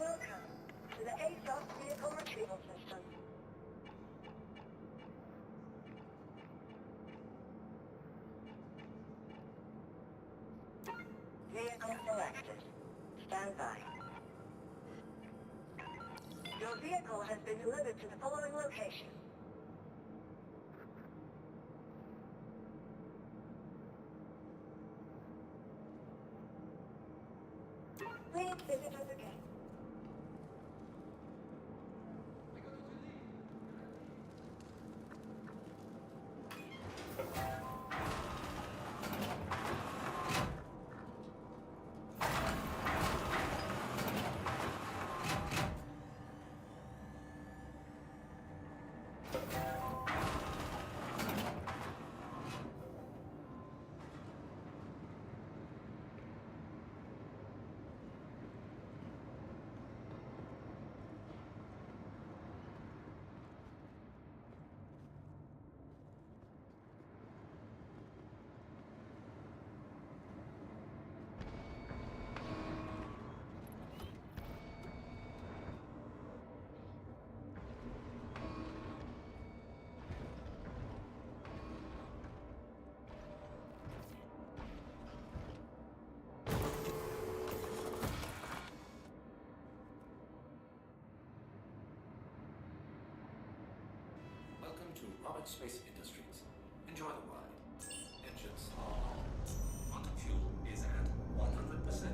Welcome to the ASOS Vehicle Retrieval System. Vehicle selected. Stand by. Your vehicle has been delivered to the following location. Please visit us again. Welcome to Robert Space Industries. Enjoy the ride. Engines are on. Quantum fuel is at 100%.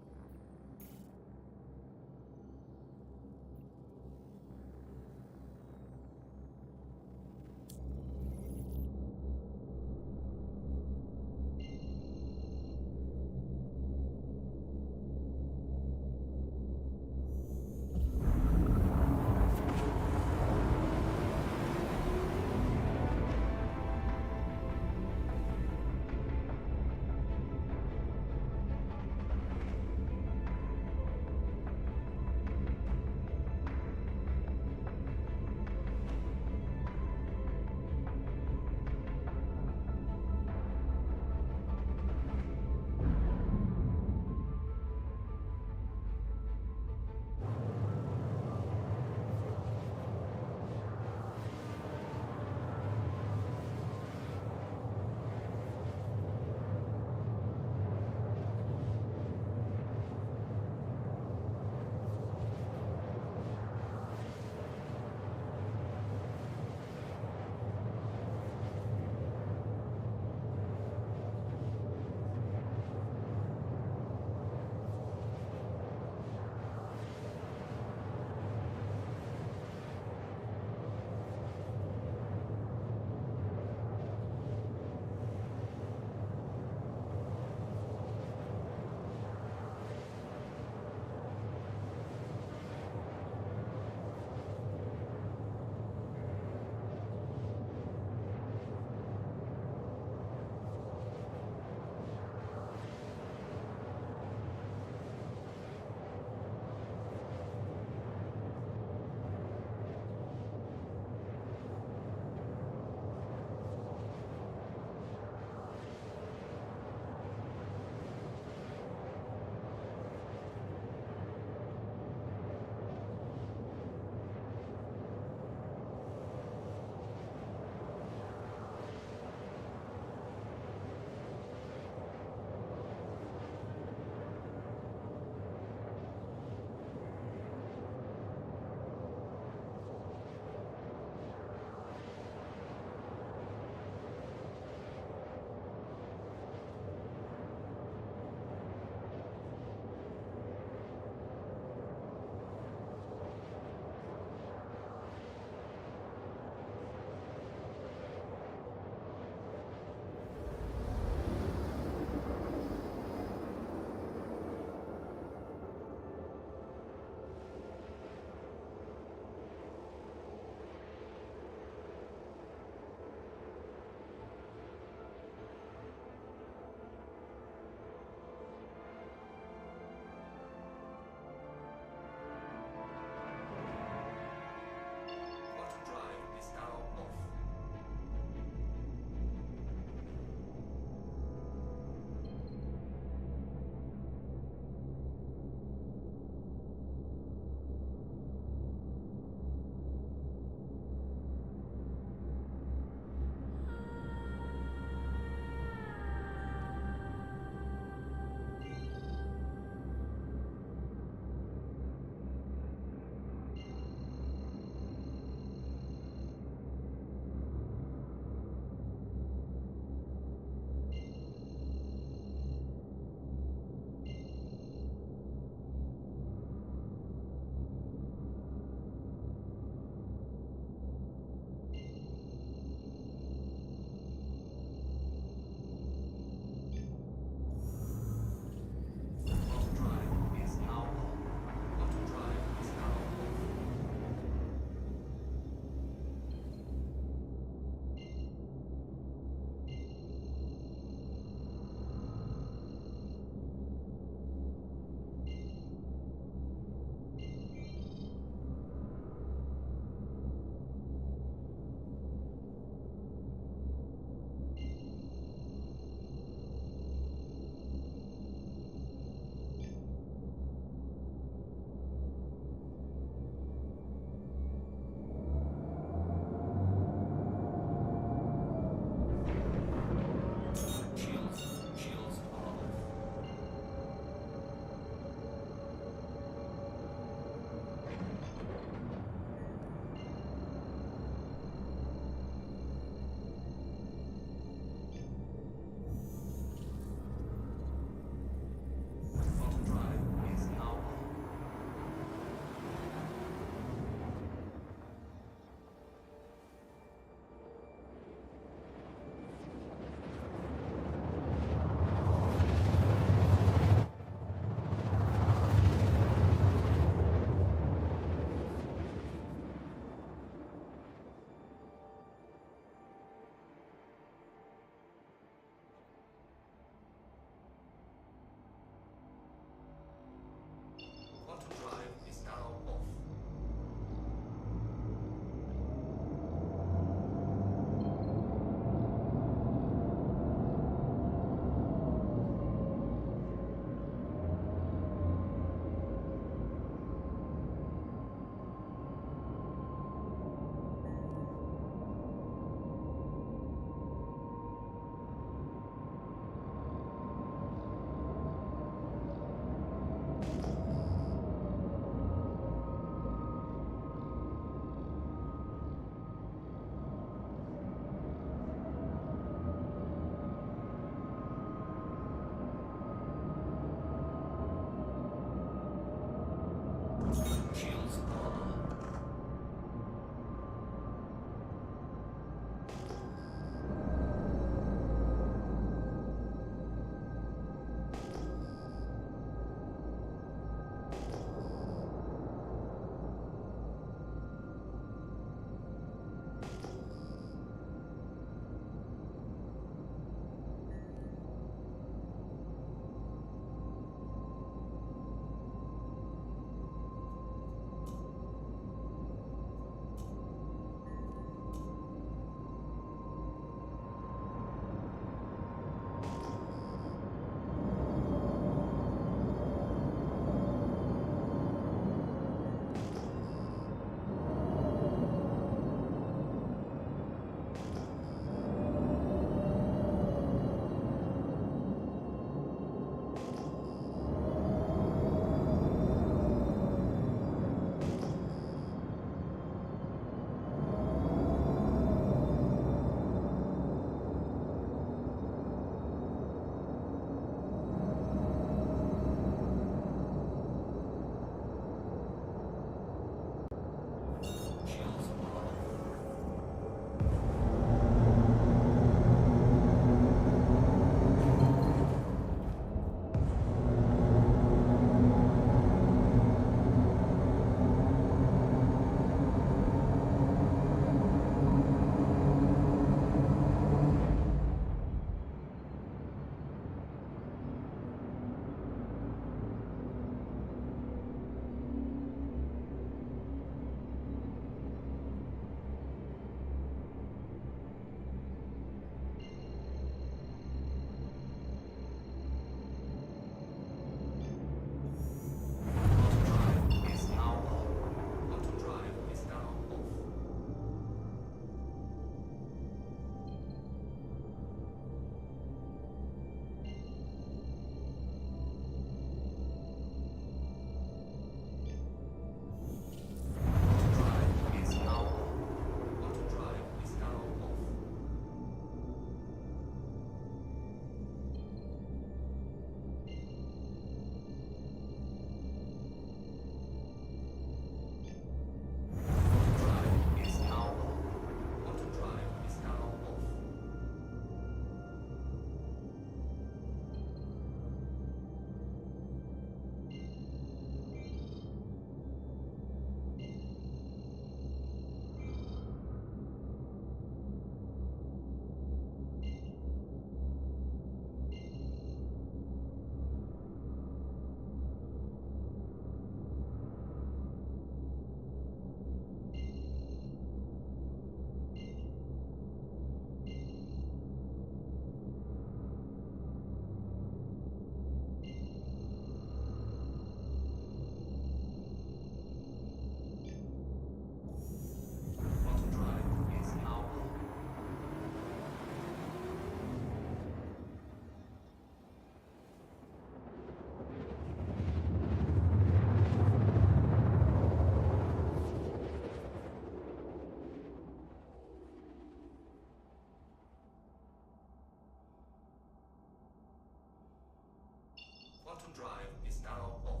Propulsion drive is now off.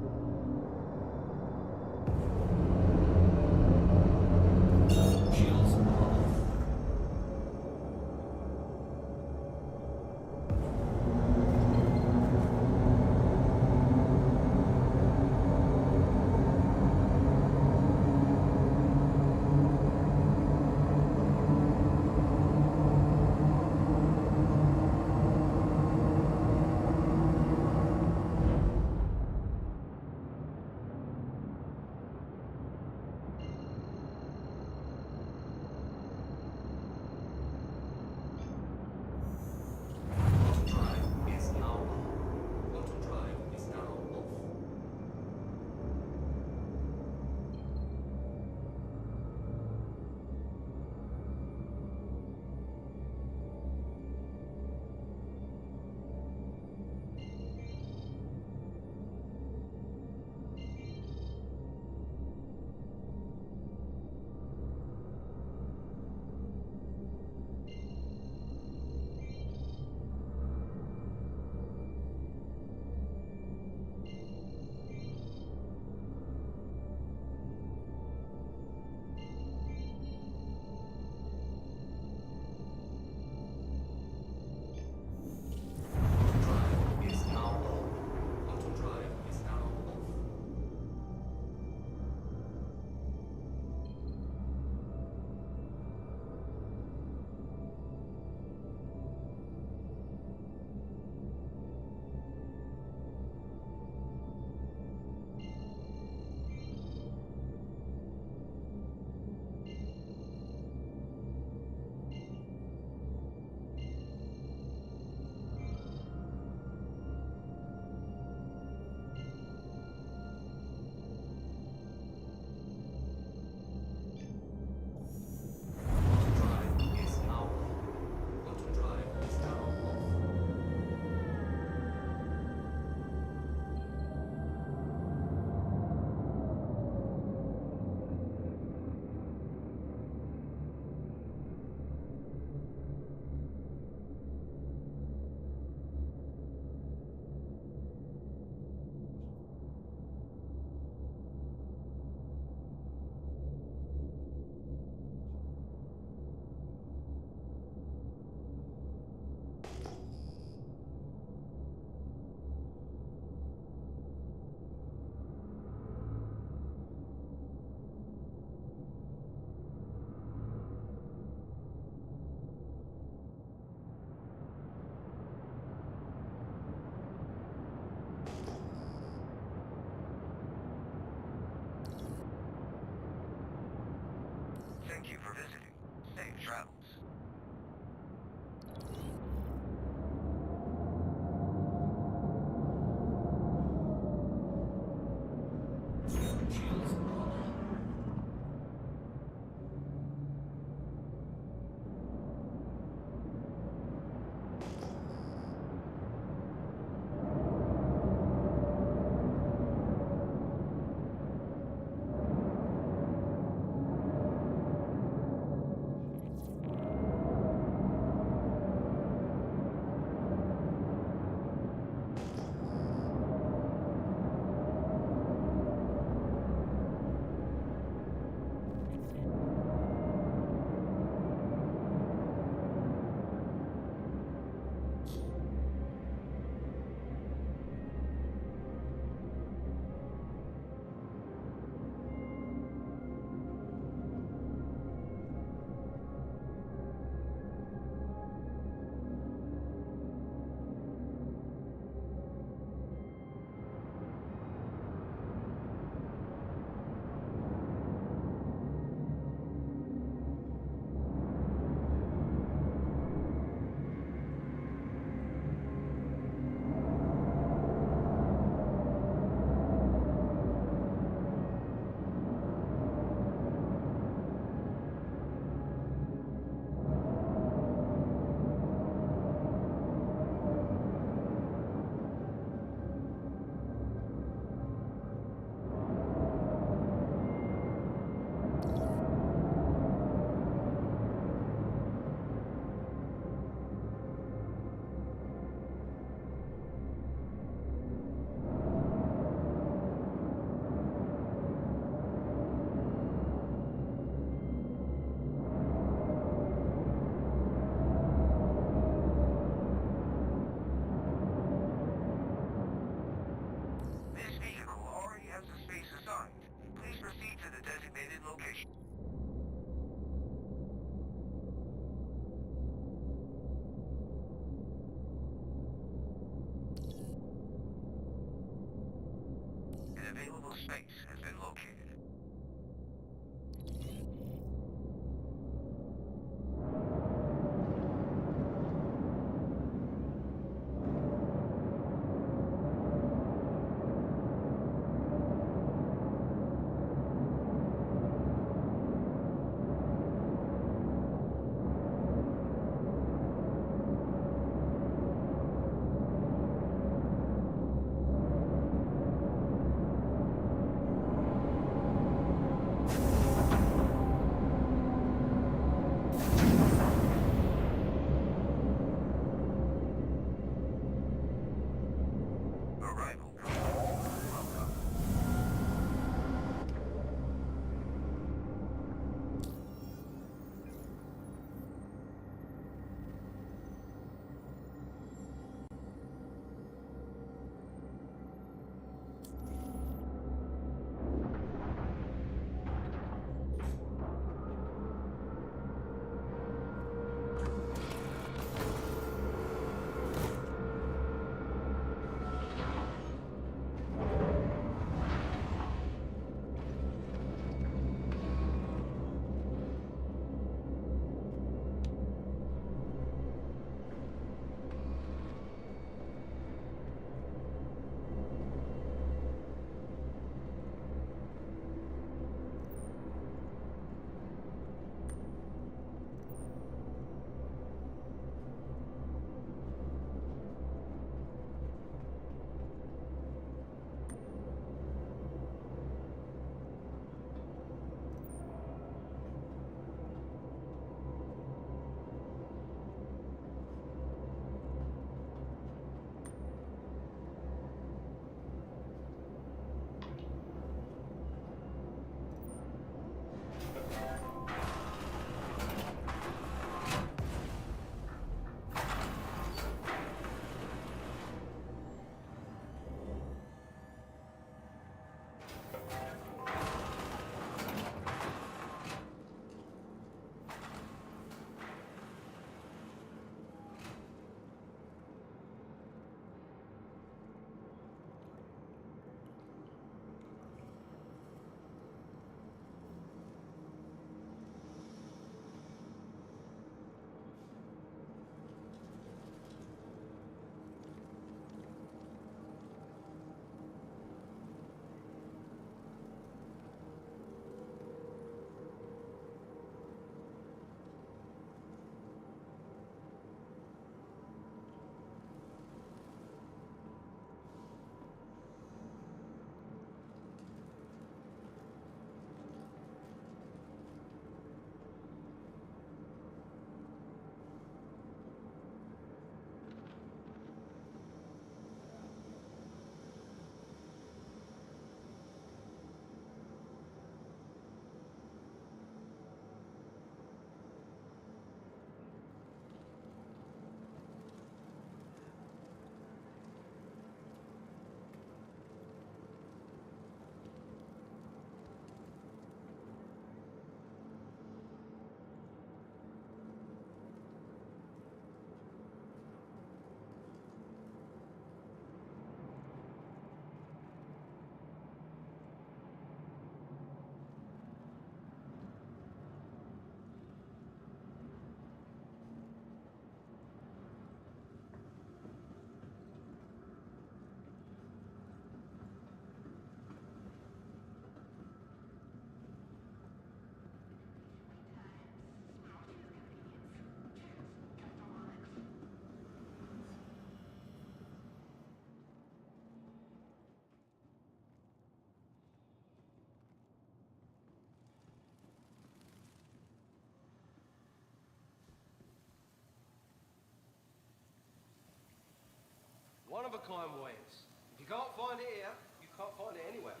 kind ways. If you can't find it here, you can't find it anywhere.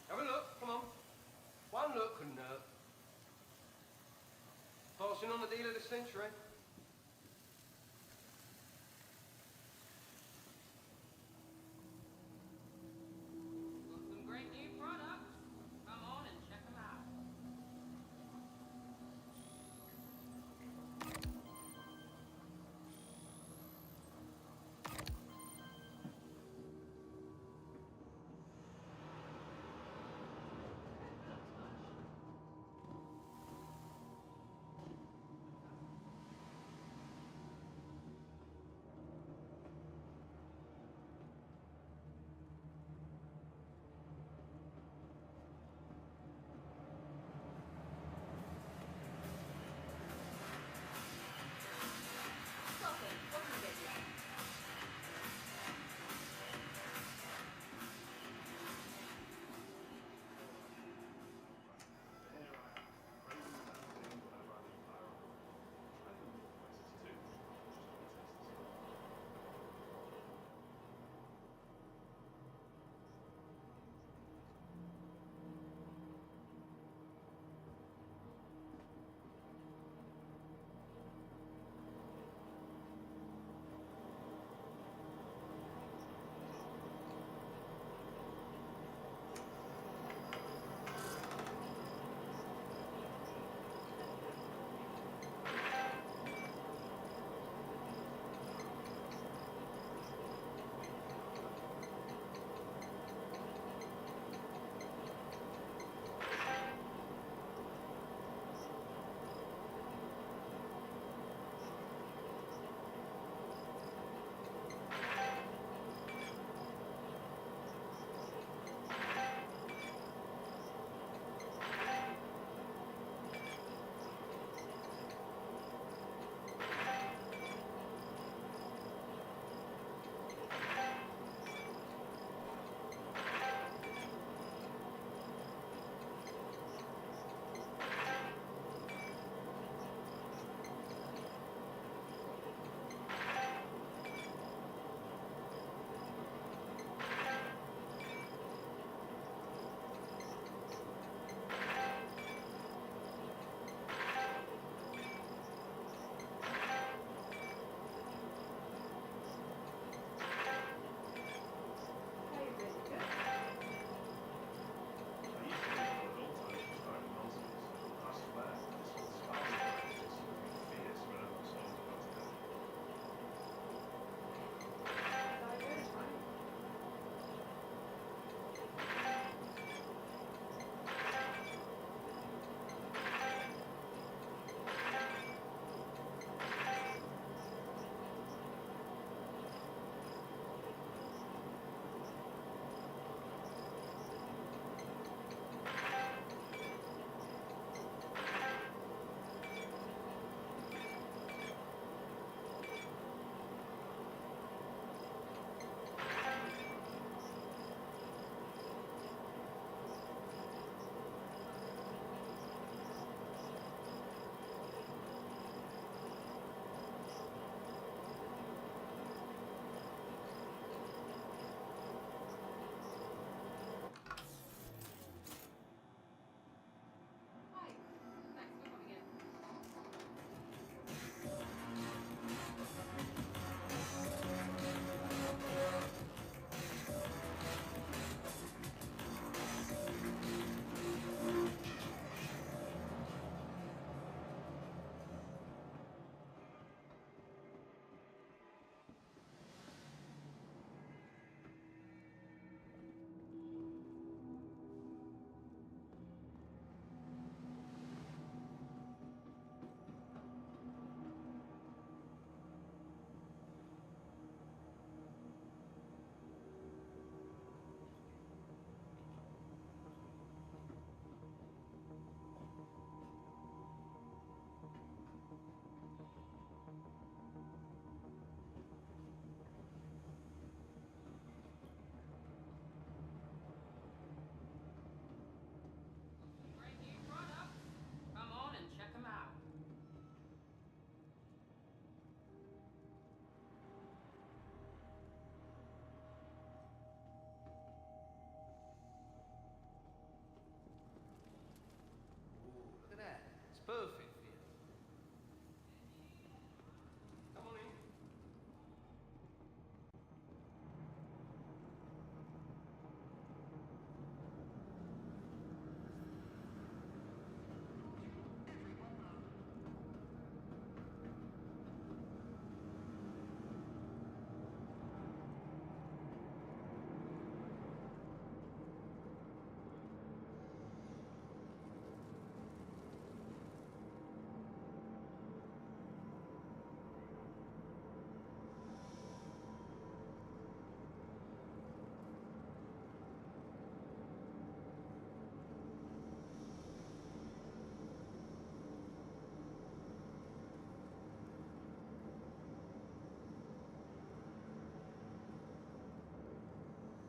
Have a look, come on. One look couldn't hurt. Passing on the deal of the century. Got some great new products. Come on and check them out.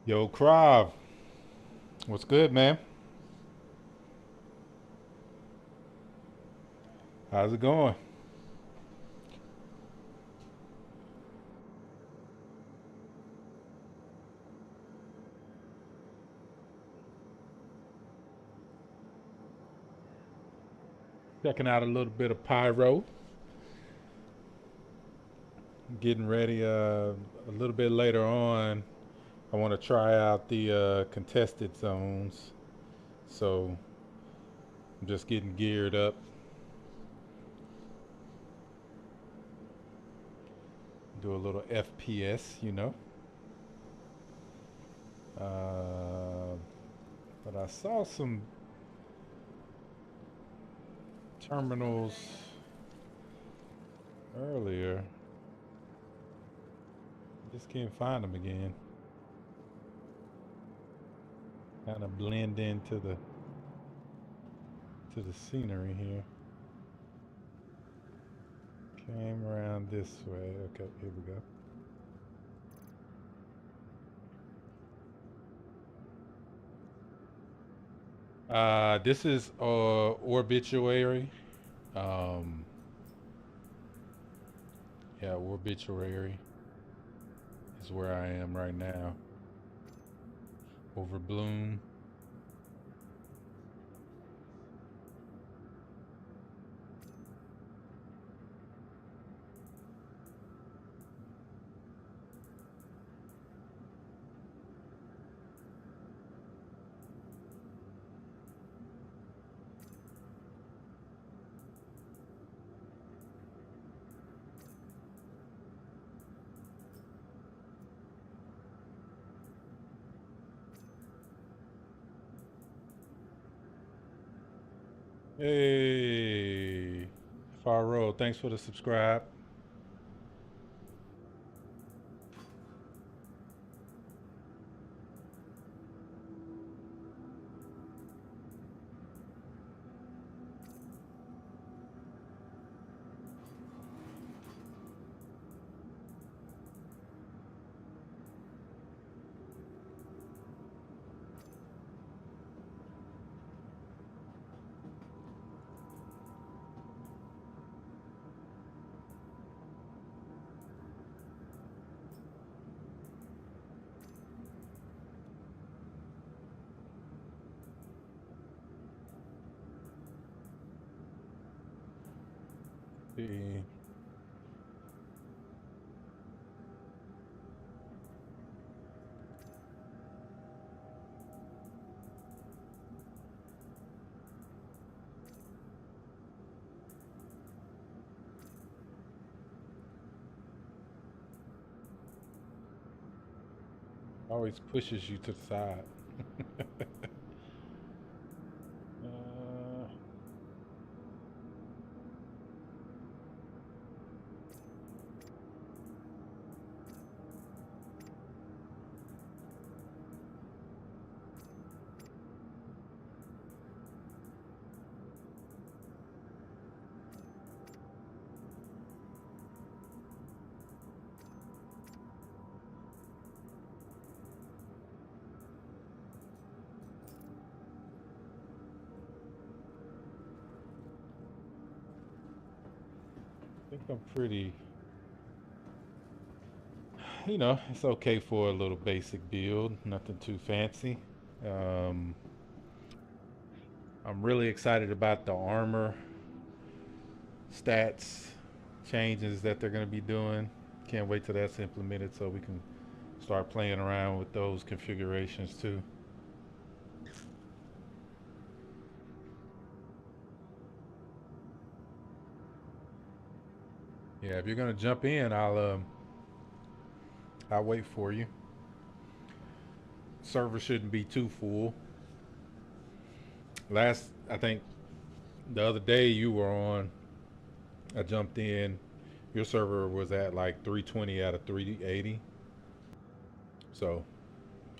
Yo, Krav, what's good, man? How's it going? Checking out a little bit of Pyro. Getting ready a little bit later on. I want to try out the contested zones. So I'm just getting geared up. Do a little FPS, you know. But I saw some terminals earlier. Just can't find them again. Kind of blend into the scenery here. Came around this way. Okay, here we go. This is Orbituary. Um, yeah, Orbituary is where I am right now. Over Bloom. Hey, Far Road, thanks for the subscribe. See. Always pushes you to the side. uh, I think I'm pretty, it's okay for a little basic build, nothing too fancy. Um, I'm really excited about the armor stats changes that they're going to be doing. Can't wait till that's implemented so we can start playing around with those configurations too. Yeah, if you're gonna jump in, I'll wait for you. Server shouldn't be too full. I think the other day you were on, I jumped in. Your server was at like 320 out of 380. So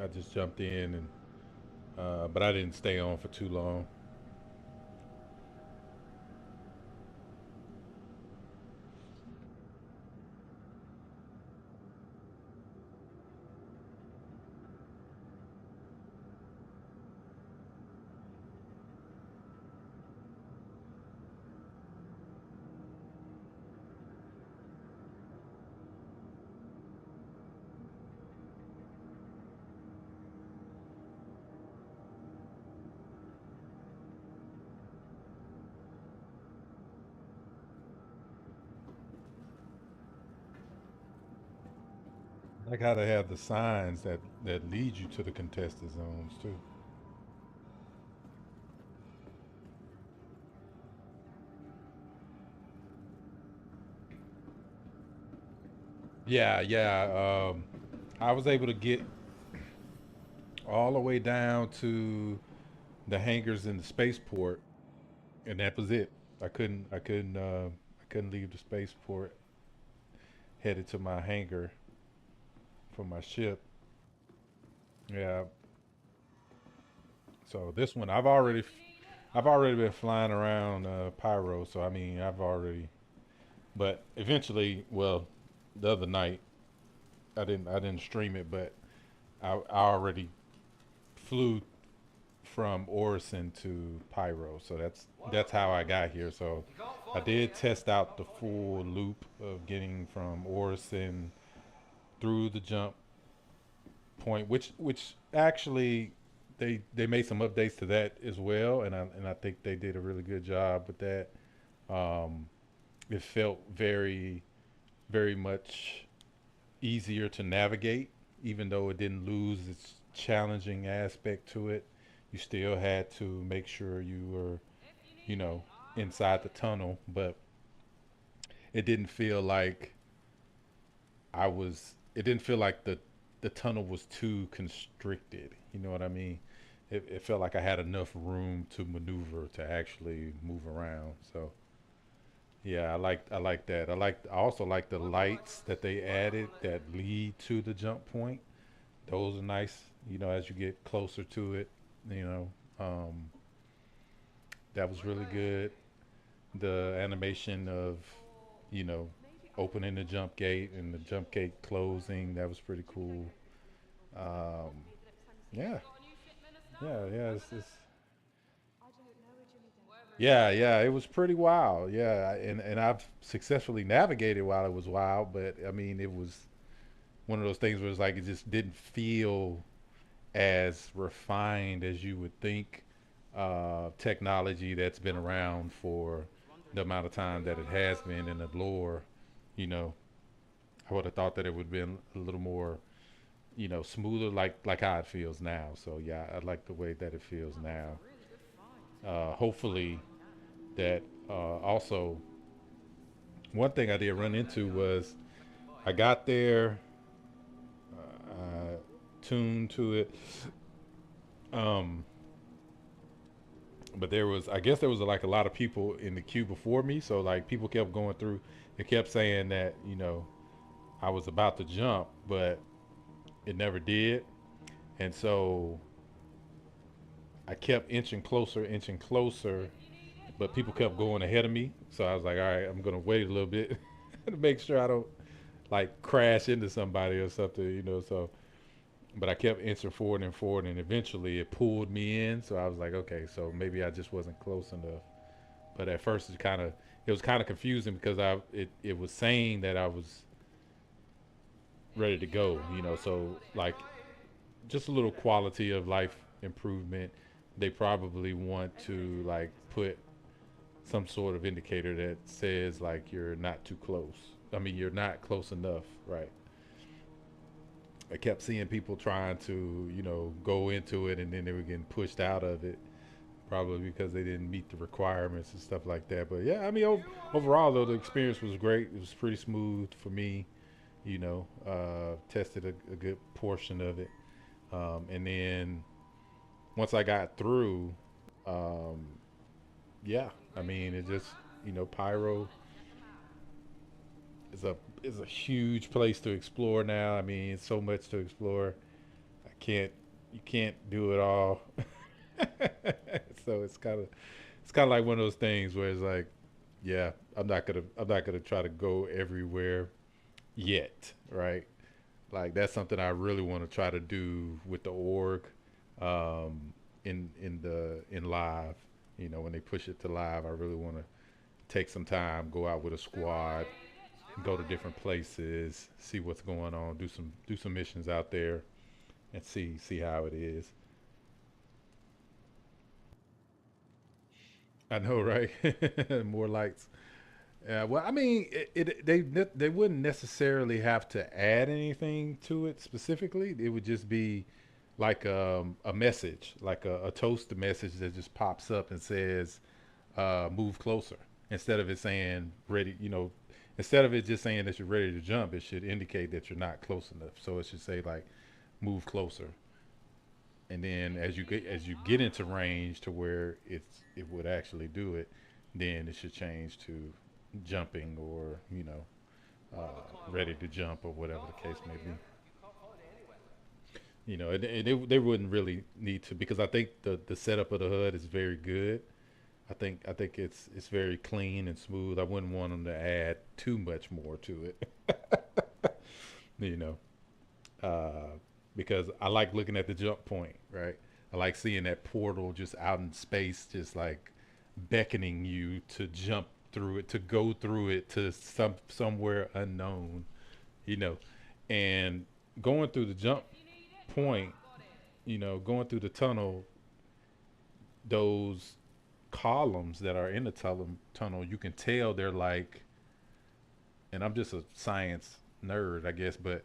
I just jumped in and, but I didn't stay on for too long. Like how they have the signs that lead you to the contested zones too. Yeah, yeah. I was able to get all the way down to the hangars in the spaceport, and that was it. I couldn't leave the spaceport. Headed to my hangar for my ship. Yeah. So this one, I've already been flying around Pyro. So I mean, I've already, but eventually, well, the other night I didn't stream it, but I already flew from Orison to Pyro. So that's how I got here. So You can't I find it did here. test out the full loop of getting from Orison through the jump point, which actually they made some updates to that as well, and I think they did a really good job with that. Um, it felt very much easier to navigate, even though it didn't lose its challenging aspect to it. You still had to make sure you were, you know, inside the tunnel, but it didn't feel like I was. It didn't feel like the tunnel was too constricted. You know what I mean? It felt like I had enough room to maneuver to actually move around. So yeah, I like that. I also like the lights that they added that lead to the jump point. Those are nice. You know, as you get closer to it, you know, um, that was really good. The animation of, you know, opening the jump gate and the jump gate closing, that was pretty cool. Um, yeah, yeah. Yeah, yeah. It was pretty wild. Yeah, and I've successfully navigated while it was wild, but I mean, it was one of those things where it's like it just didn't feel as refined as you would think. Technology that's been around for the amount of time that it has been in the lore, you know, I would have thought that it would have been a little more, you know, smoother, like how it feels now. So yeah, I like the way that it feels now. Hopefully that also one thing I did run into was I got there, tuned to it, um, but there was I guess there was like a lot of people in the queue before me. So like people kept going through. It kept saying that I was about to jump, but it never did. And so I kept inching closer, but people kept going ahead of me. So I was like, all right, I'm gonna wait a little bit to make sure I don't like crash into somebody or something, So, but I kept inching forward, and eventually it pulled me in. So I was like, okay, so maybe I just wasn't close enough. But at first, it was kind of confusing because it was saying that I was ready to go, So like just a little quality of life improvement. They probably want to like put some sort of indicator that says like you're not too close. I mean, you're not close enough, right? I kept seeing people trying to, go into it and then they were getting pushed out of it, probably because they didn't meet the requirements and stuff like that. But yeah, I mean, overall though, the experience was great. It was pretty smooth for me, tested a good portion of it. And then once I got through, um, yeah, I mean, it just, Pyro is a huge place to explore now. I mean, it's so much to explore. I can't you can't do it all. So it's kind of like one of those things where it's like, yeah, I'm not gonna try to go everywhere yet, right? Like that's something I really want to try to do with the org, in live. When they push it to live, I really want to take some time, go out with a squad, go to different places, see what's going on, do some missions out there, and see how it is. I know, right? More lights. Yeah, well, I mean, they wouldn't necessarily have to add anything to it specifically. It would just be like a message, like a toast message that just pops up and says, "Move closer." Instead of it saying "ready," instead of it just saying that you're ready to jump, it should indicate that you're not close enough. So it should say like, "Move closer," and then as you get into range to where it would actually do it, then it should change to jumping or ready to jump or whatever the case may be. They wouldn't really need to, because I think the setup of the HUD is very good. I think it's very clean and smooth. I wouldn't want them to add too much more to it. you know, because I like looking at the jump point, right? I like seeing that portal just out in space, just like beckoning you to jump through it, to go through it to somewhere unknown, you know, and going through the jump point, going through the tunnel, those columns that are in the tunnel, you can tell they're like, and I'm just a science nerd, I guess, but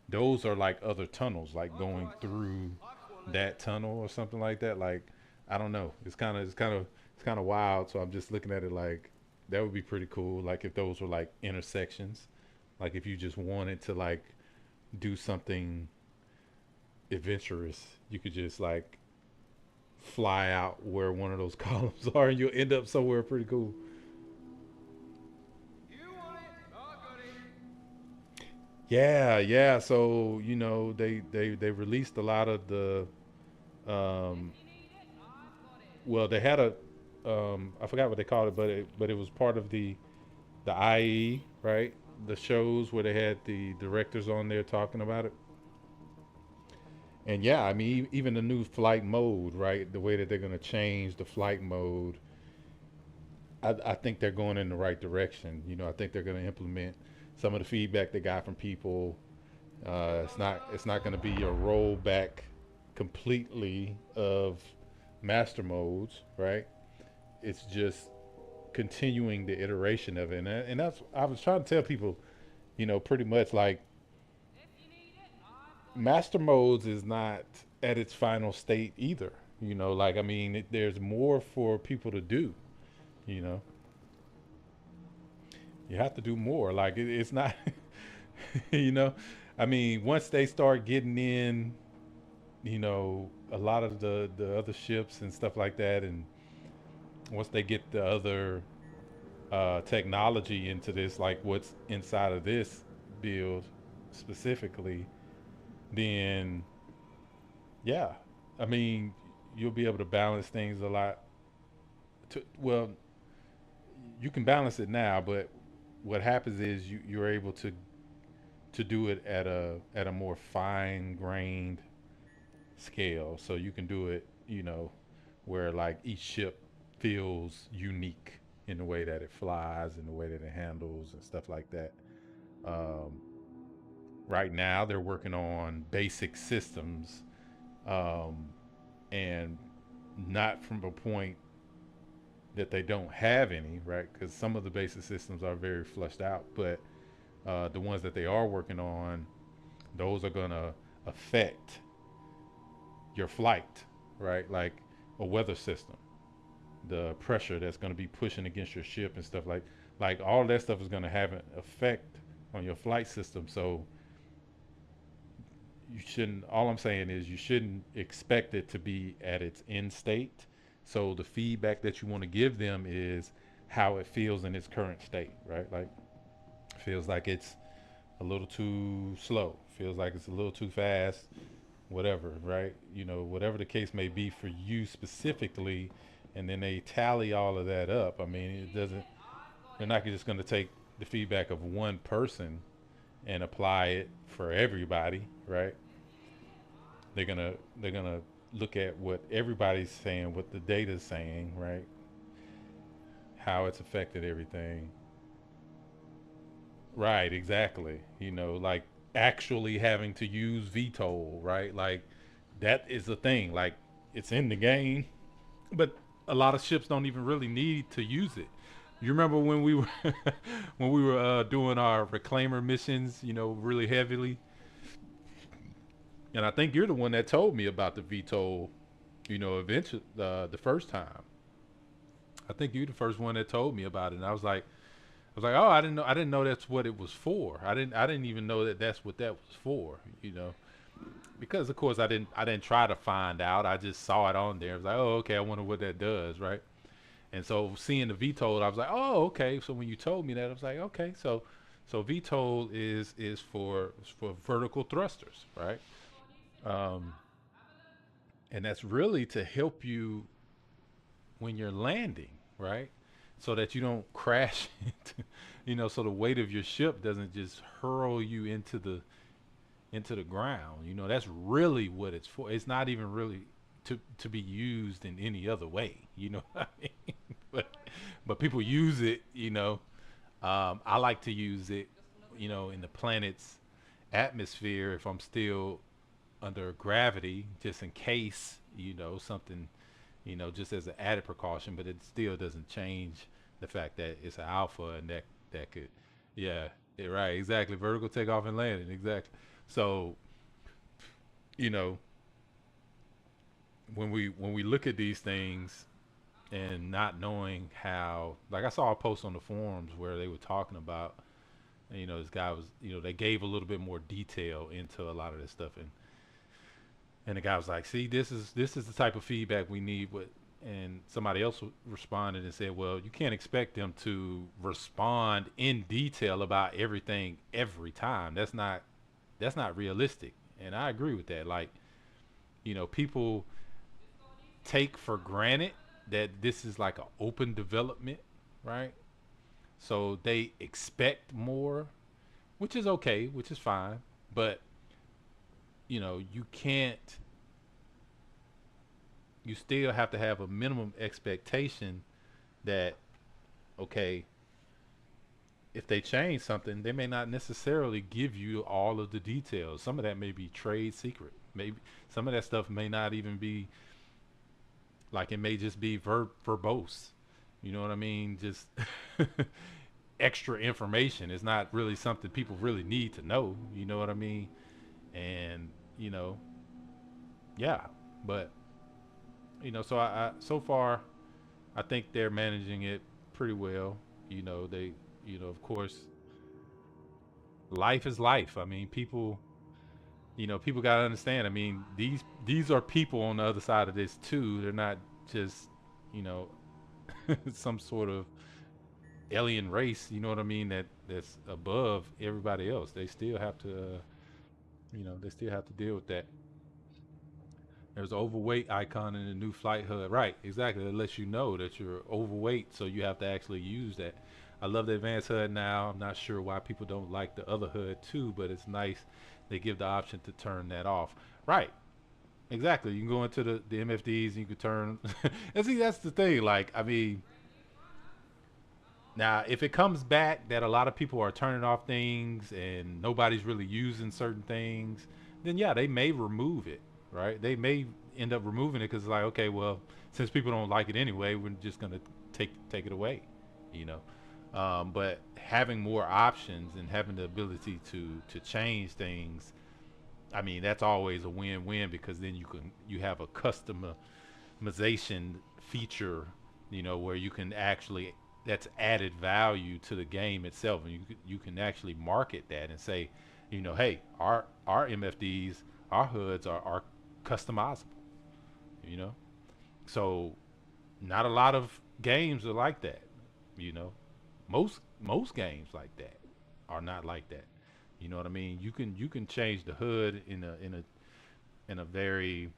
those are like other tunnels, like going through that tunnel or something like that. Like, I don't know. It's kind of wild. So I'm just looking at it like that would be pretty cool. Like if those were like intersections, like if you just wanted to like do something adventurous, you could just like fly out where one of those columns are, and you'll end up somewhere pretty cool. You want it? Oh, goody. Yeah, yeah. So they released a lot of the um, well, they had a I forgot what they called it, but it was part of the IE, right? The shows where they had the directors on there talking about it. And yeah, I mean, even the new flight mode, right? The way that they're going to change the flight mode, I think they're going in the right direction. I think they're going to implement some of the feedback they got from people. It's not going to be a rollback completely of master modes, right? It's just continuing the iteration of it, and that's I was trying to tell people, pretty much like master modes is not at its final state either. Like I mean, there's more for people to do. You know, you have to do more. Like it's not, you know, I mean, once they start getting in, a lot of the other ships and stuff like that, and once they get the other technology into this, like what's inside of this build specifically, then yeah, I mean, you'll be able to balance things a lot. Well, you can balance it now, but what happens is you're able to do it at a more fine grained scale. So you can do it, where like each ship feels unique in the way that it flies and the way that it handles and stuff like that. Um, right now, they're working on basic systems, um, and not from a point that they don't have any, right? Because some of the basic systems are very flushed out, but the ones that they are working on, those are going to affect your flight, right? Like a weather system, the pressure that's going to be pushing against your ship and stuff like all that stuff is going to have an effect on your flight system. So you shouldn't, all I'm saying is you shouldn't expect it to be at its end state. So the feedback that you want to give them is how it feels in its current state, right? Like feels like it's a little too slow, feels like it's a little too fast, whatever, right? Whatever the case may be for you specifically, and then they tally all of that up. I mean, it doesn't, they're not just going to take the feedback of one person and apply it for everybody, right? They're gonna look at what everybody's saying, what the data's saying, right? How it's affected everything. Right, exactly. Like actually having to use VTOL, right? Like that is a thing. Like it's in the game, but a lot of ships don't even really need to use it. You remember when we were when we were doing our reclaimer missions, you know, really heavily, and I think you're the one that told me about the VTOL, you know, eventually the first time. I think you're the first one that told me about it, and I was like, oh, I didn't know that's what it was for. I didn't even know that that's what that was for, you know, because of course I didn't try to find out. I just saw it on there. I was like, oh, okay, I wonder what that does, right? And so seeing the VTOL, I was like, oh, okay. So when you told me that, I was like, okay, so VTOL is for vertical thrusters, right? Um, and that's really to help you when you're landing, right? So that you don't crash into, you know, so the weight of your ship doesn't just hurl you into the ground. You know, that's really what it's for. It's not even really to be used in any other way. You know what I mean? But people use it. You know, I like to use it. You know, in the planet's atmosphere if I'm still under gravity, just in case. You know, something. You know, just as an added precaution, but it still doesn't change the fact that it's an alpha and that could, yeah, right, exactly, vertical takeoff and landing, exactly. So you know, when we look at these things and not knowing how, like I saw a post on the forums where they were talking about, you know, this guy was, you know, they gave a little bit more detail into a lot of this stuff, and the guy was like, see, this is the type of feedback we need with, and somebody else responded and said, well, you can't expect them to respond in detail about everything every time. That's not realistic. And I agree with that. Like, you know, people take for granted that this is like an open development, right? So they expect more, which is okay, which is fine. But, you know, you still have to have a minimum expectation that, okay, if they change something, they may not necessarily give you all of the details. Some of that may be trade secret. Maybe some of that stuff may not even be, like, it may just be verbose. You know what I mean? Just extra information. It's not really something people really need to know. You know what I mean? And you know, yeah. But you know, I so far I think they're managing it pretty well. You know, you know, of course, life is life. I mean, people, you know, people gotta understand. I mean, these are people on the other side of this too. They're not just, you know, some sort of alien race. You know what I mean? That's above everybody else. They still have to, you know, they still have to deal with that. There's an overweight icon in the new flight HUD. Right, exactly. It lets you know that you're overweight, so you have to actually use that. I love the advanced HUD now. I'm not sure why people don't like the other HUD too, but it's nice. They give the option to turn that off. Right, exactly. You can go into the MFDs and you can turn. And see, that's the thing. Like, I mean, now if it comes back that a lot of people are turning off things and nobody's really using certain things, then yeah, they may remove it, right? They may end up removing it because it's like, okay, well, since people don't like it anyway, we're just gonna take it away, you know. But having more options and having the ability to change things, I mean, that's always a win-win because then you have a customization feature, you know, where you can actually, that's added value to the game itself, and you can actually market that and say, you know, hey, our MFDs, our hoods are customizable, you know. So not a lot of games are like that, you know. Most games like that are not like that. You know what I mean? You can change the hood in a very,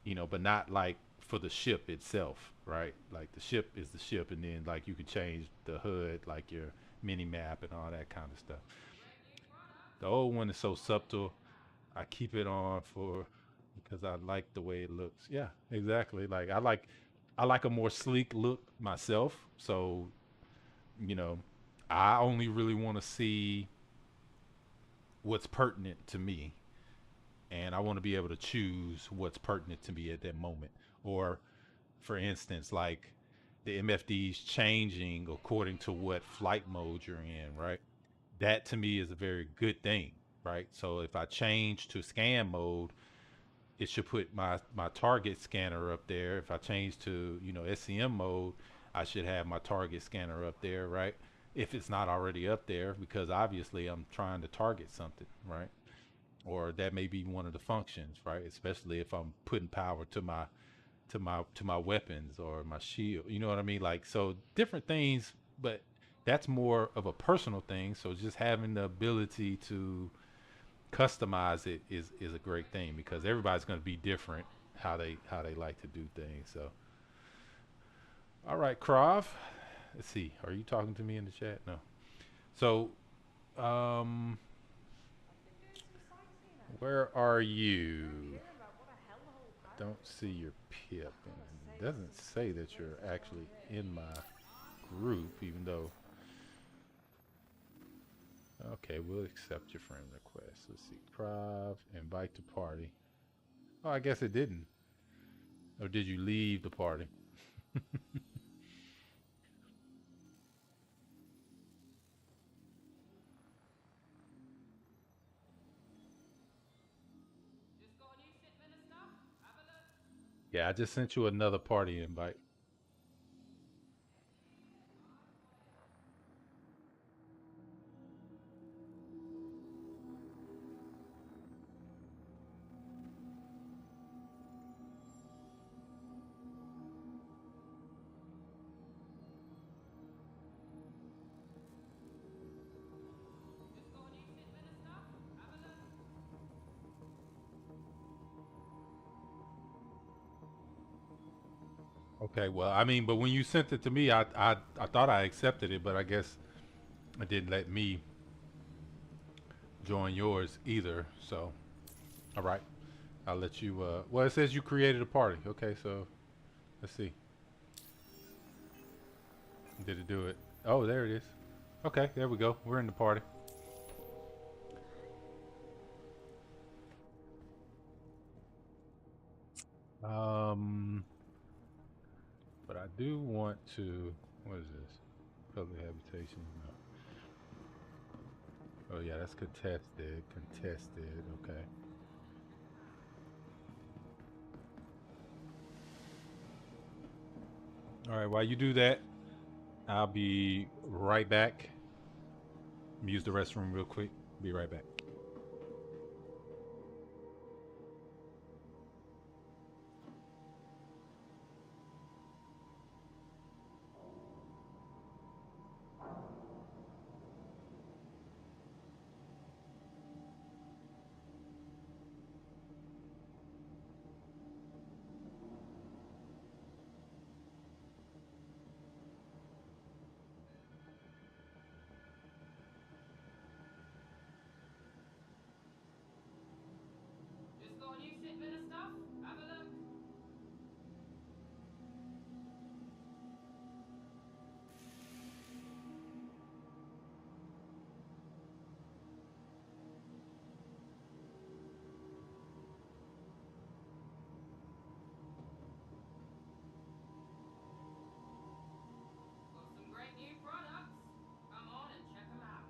you know, but not like for the ship itself, right? Like the ship is the ship, and then like you can change the hood, like your mini map and all that kind of stuff. The old one is so subtle. I keep it on for because I like the way it looks. Yeah, exactly. Like I like a more sleek look myself. So, you know, I only really want to see what's pertinent to me, and I want to be able to choose what's pertinent to me at that moment. Or for instance, like the MFDs changing according to what flight mode you're in, right? That to me is a very good thing, right? So if I change to scan mode, it should put my target scanner up there. If I change to, you know, SCM mode, I should have my target scanner up there, right? If it's not already up there, because obviously I'm trying to target something, right? Or that may be one of the functions, right? Especially if I'm putting power to my weapons or my shield. You know what I mean? Like, so different things, but that's more of a personal thing. So just having the ability to customize it is a great thing, because everybody's going to be different how they like to do things. So, all right, Krav. Let's see. Are you talking to me in the chat? No. So, um, where are you? I don't see your pip, and it doesn't say that you're actually in my group, even though. Okay, we'll accept your friend request. Let's see. Krav, invite to party. Oh, I guess it didn't. Or did you leave the party? Just got a new shipment of stuff. Have a look. Yeah, I just sent you another party invite. Just got a new shipment of stuff. Have a look. Okay, well, I mean, but when you sent it to me, I thought I accepted it, but I guess it didn't let me join yours either. So, all right, I'll let you. Well, it says you created a party. Okay, so let's see. Did it do it? Oh, there it is. Okay, there we go. We're in the party. Um, but I do want to. What is this? Public habitation. No. Oh yeah, that's contested. Contested. Okay. All right. While you do that, I'll be right back. Use the restroom real quick. Be right back. Just got a new shipment of stuff. Have a look. Got some great new products. Come on and check them out.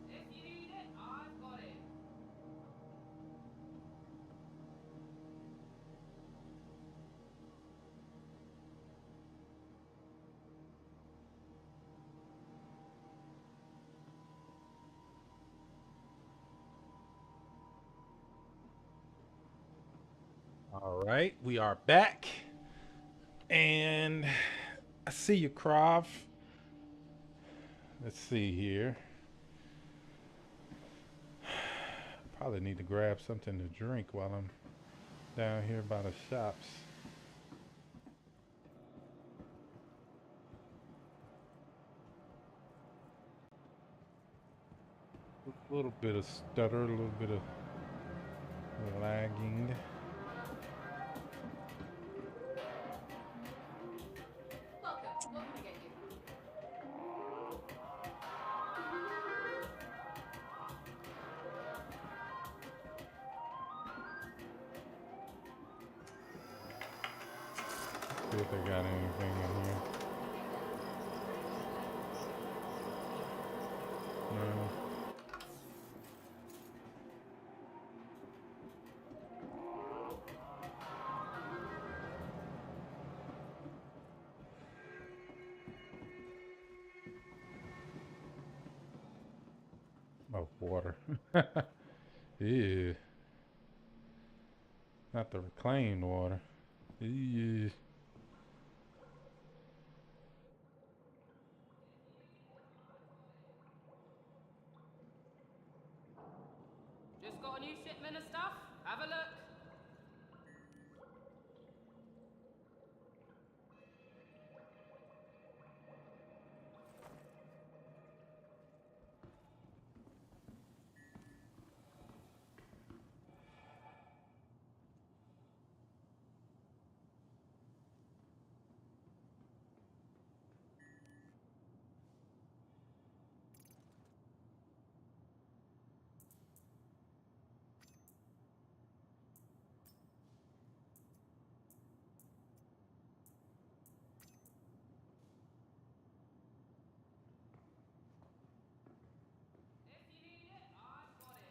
If you need it, I've got it. All right, we are back, and I see you, Krav. Let's see here. Probably need to grab something to drink while I'm down here by the shops. A little bit of stutter, a little bit of lagging. Welcome. What can I get you? See if they got anything in here. No. Oh, water. Ew. Not the reclaimed water. Ew. Just got a new shipment of stuff? Have a look. If you need it, I've got it.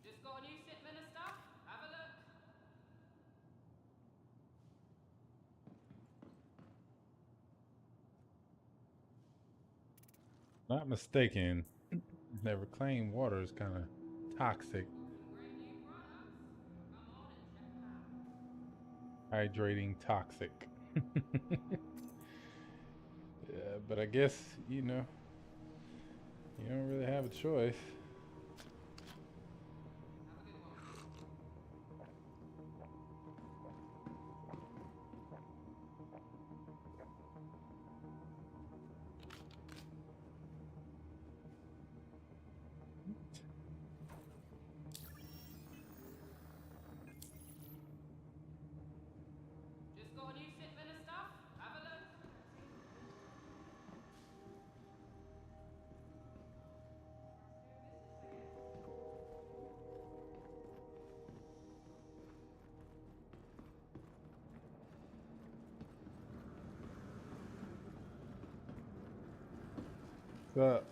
Just got a new shipment of stuff? Have a look. Not mistaken, that reclaimed water is kind of toxic, Some great new products. Come on and check them out. hydrating toxic. Yeah, but I guess, you know, you don't really have a choice. Have a good one. Just got a new shipment of stuff? Have a look. What's up?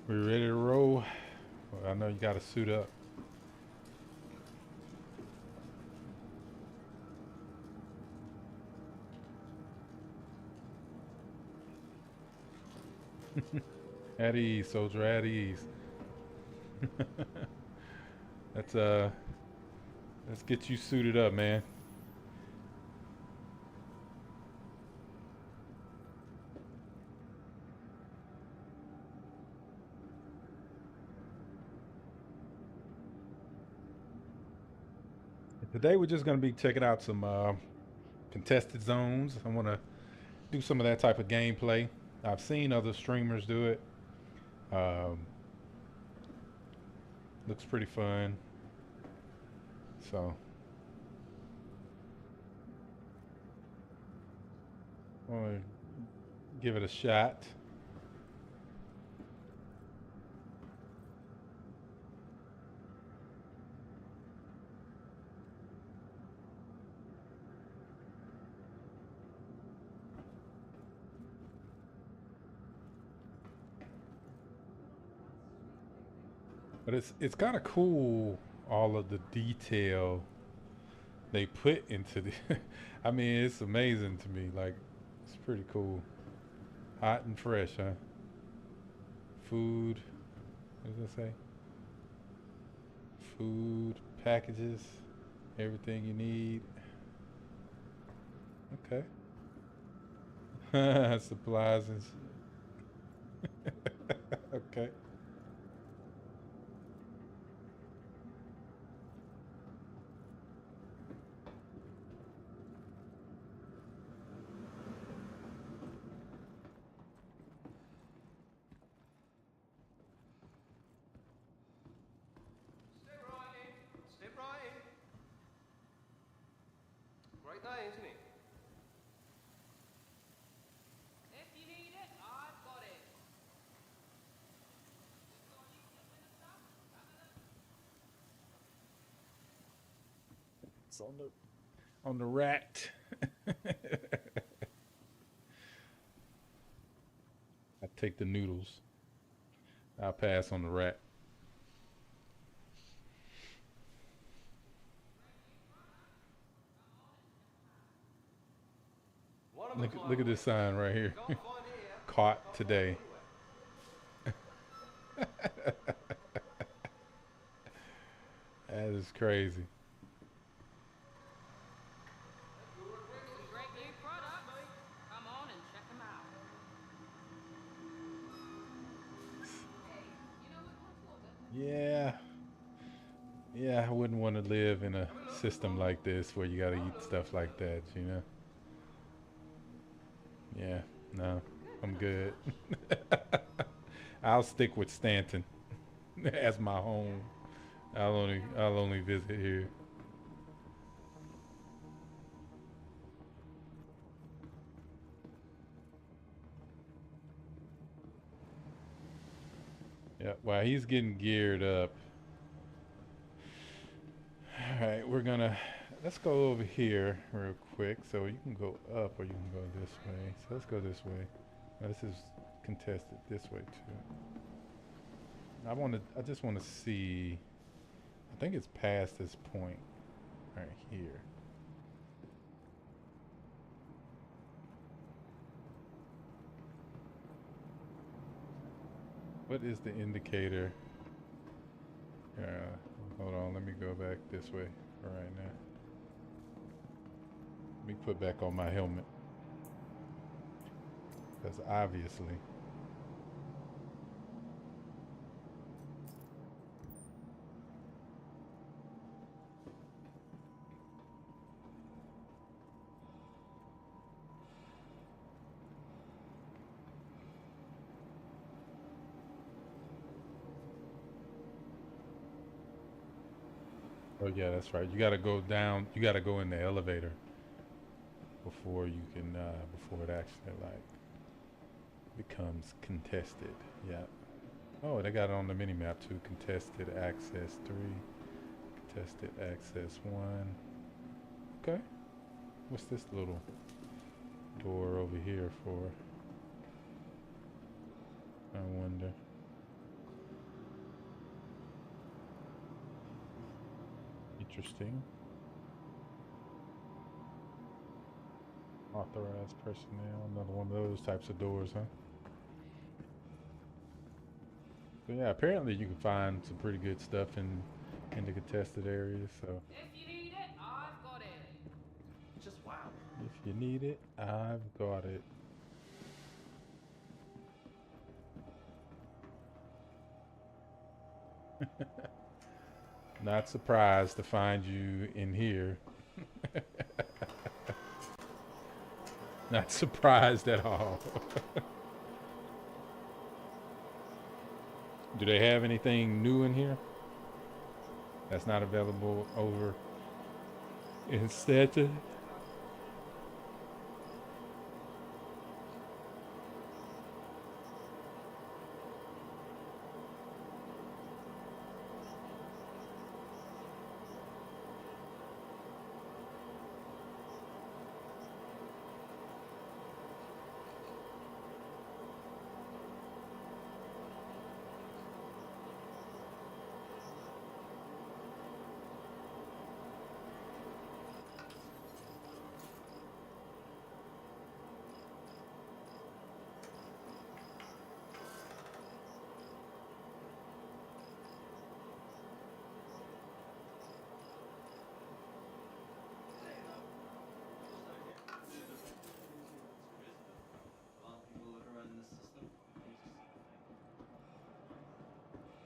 We ready to roll? Well, I know you got to suit up. At ease, soldier, at ease. Let's get you suited up, man. Today we're just gonna be checking out some contested zones. I want to do some of that type of gameplay. I've seen other streamers do it. Um, looks pretty fun. So I want to give it a shot. But it's kind of cool, all of the detail they put into the I mean, it's amazing to me. Like, it's pretty cool. Hot and fresh, huh? Food. What does it say? Food, packages, everything you need. Okay. Supplies and okay. Step right in. Step right in. Great day, isn't it? If you need it, I've got it. Just got you flipping the stuff? It's on the rack. I take the noodles. I'll pass on the rack. One of a Look kind. at this sign right here. Can't find it here. Caught today. That is crazy. Some great new products. Come on and check them out. Hey, you know what comes water? Yeah. Yeah, I wouldn't want to live in a system like this where you gotta eat stuff like that, you know? Yeah, no, I'm good. I'll stick with Stanton as my home. I'll only visit here. Yeah, while he's getting geared up. All right, let's go over here real quick. So you can go up or you can go this way. So let's go this way. Now, this is contested this way too. I just want to see, I think it's past this point right here. What is the indicator? Hold on, let me go back this way for right now. Let me put back on my helmet. Because obviously. Oh yeah, that's right. You gotta go down, you gotta go in the elevator before you can, before it actually like becomes contested. Yeah. Oh, they got it on the mini map too. Contested access 3, contested access 1. Okay. What's this little door over here for? I wonder. Interesting. Authorized personnel, another one of those types of doors, huh? So yeah, apparently you can find some pretty good stuff in the contested areas. So If you need it, I've got it. Just wow. if you need it, I've got it. Not surprised to find you in here. Not surprised at all. Do they have anything new in here that's not available over in Stanton?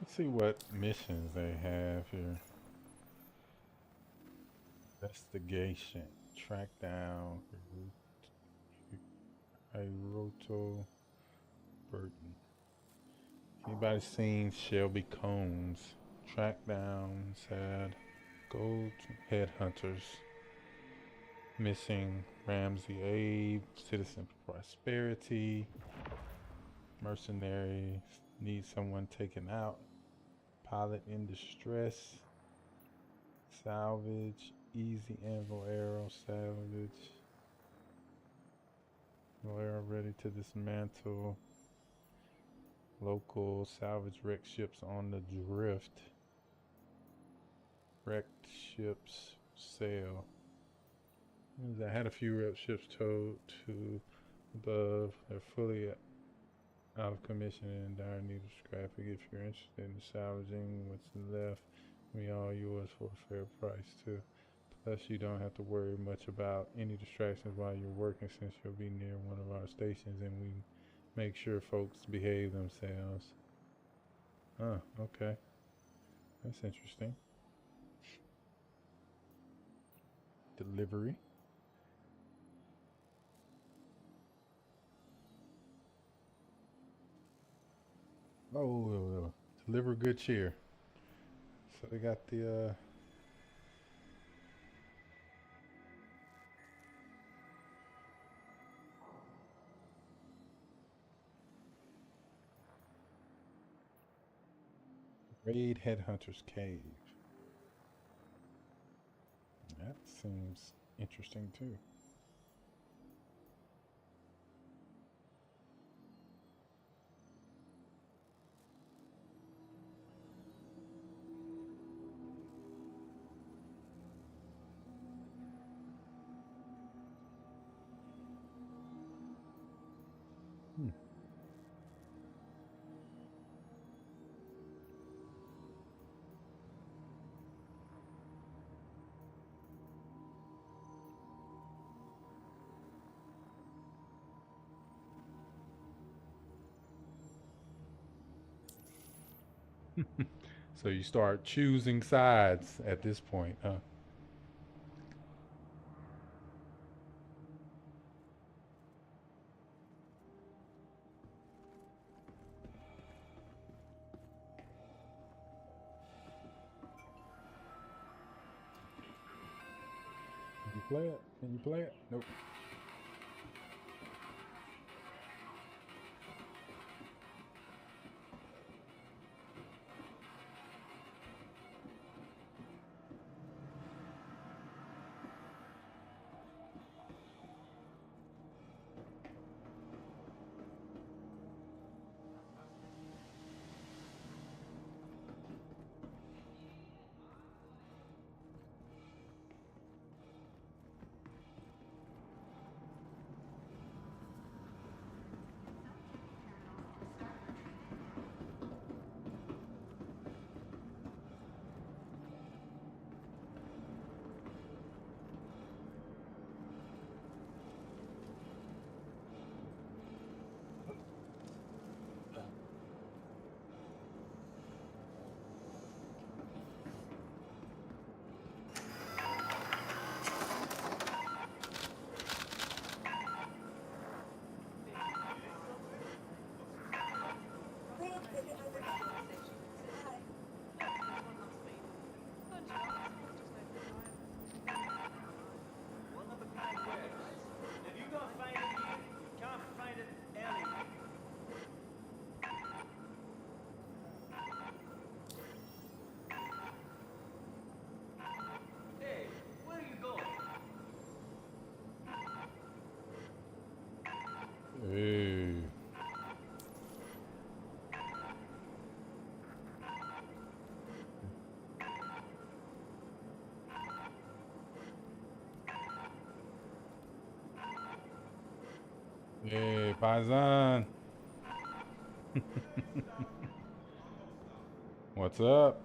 Let's see what missions they have here. Investigation. Track down Hiroto Burton. Anybody seen Shelby Combs? Track down sad gold headhunters. Missing Ramsey Abe, Citizen Prosperity, Mercenary, need someone taken out, Pilot in Distress, Salvage, Easy Anvil Arrow, Salvage, Arrow ready to dismantle, local salvage wrecked ships on the drift, wrecked ships sail. I had a few rep ships towed to above. They're fully out of commission and in dire need of scrapping. If you're interested in salvaging what's left, we all yours for a fair price too. Plus, you don't have to worry much about any distractions while you're working, since you'll be near one of our stations and we make sure folks behave themselves. Huh, okay. That's interesting. Delivery. Oh, deliver good cheer. So they got the Raid Headhunter's Cave. That seems interesting too. So you start choosing sides at this point, huh? Can you play it? Can you play it? Nope. Please visit my website. Bye. One of a kind words. If you can't find it here, you can't find it anywhere. Hey, where are you going? Hey. Hey, Paisan. What's up?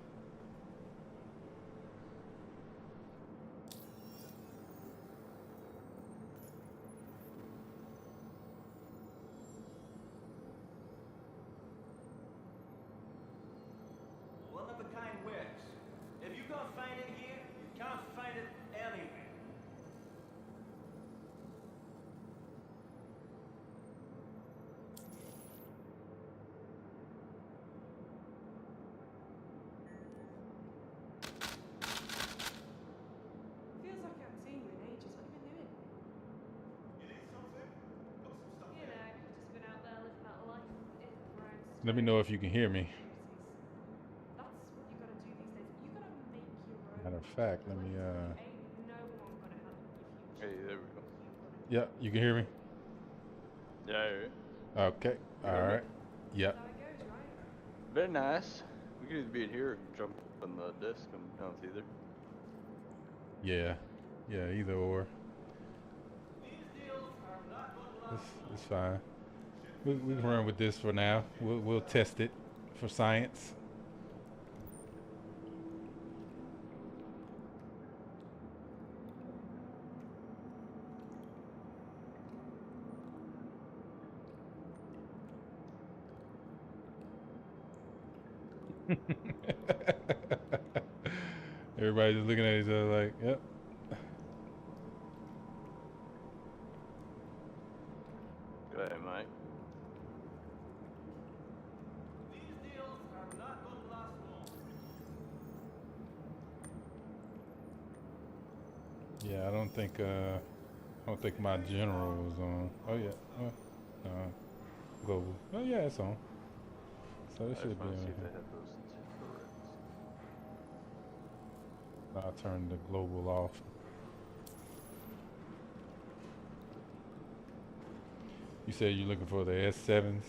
Let me know if you can hear me. That's what you gotta do these days. You gotta make your own. Matter of fact, let me Ain't no one gonna help you if you Hey, choose. there we go. yeah, you can hear me? Yeah, I hear you. Okay. You hear All me? right. Yep. That's how it goes, right? Very nice. We can either be in here or jump on the disc. I'm down with either. Yeah. Yeah, either or. These deals are not going to It's, last long. it's fine. We can run with this for now. We'll test it for science. Everybody's just looking at each other like, yep. Go ahead, Mike. These deals are not going to last long. Yeah, I don't think my general was on. Oh yeah. No. Global. Oh yeah, it's on. So I it just should be want to on see if here. they have those turrets. I'll turn the global off. You said you're looking for the S7s?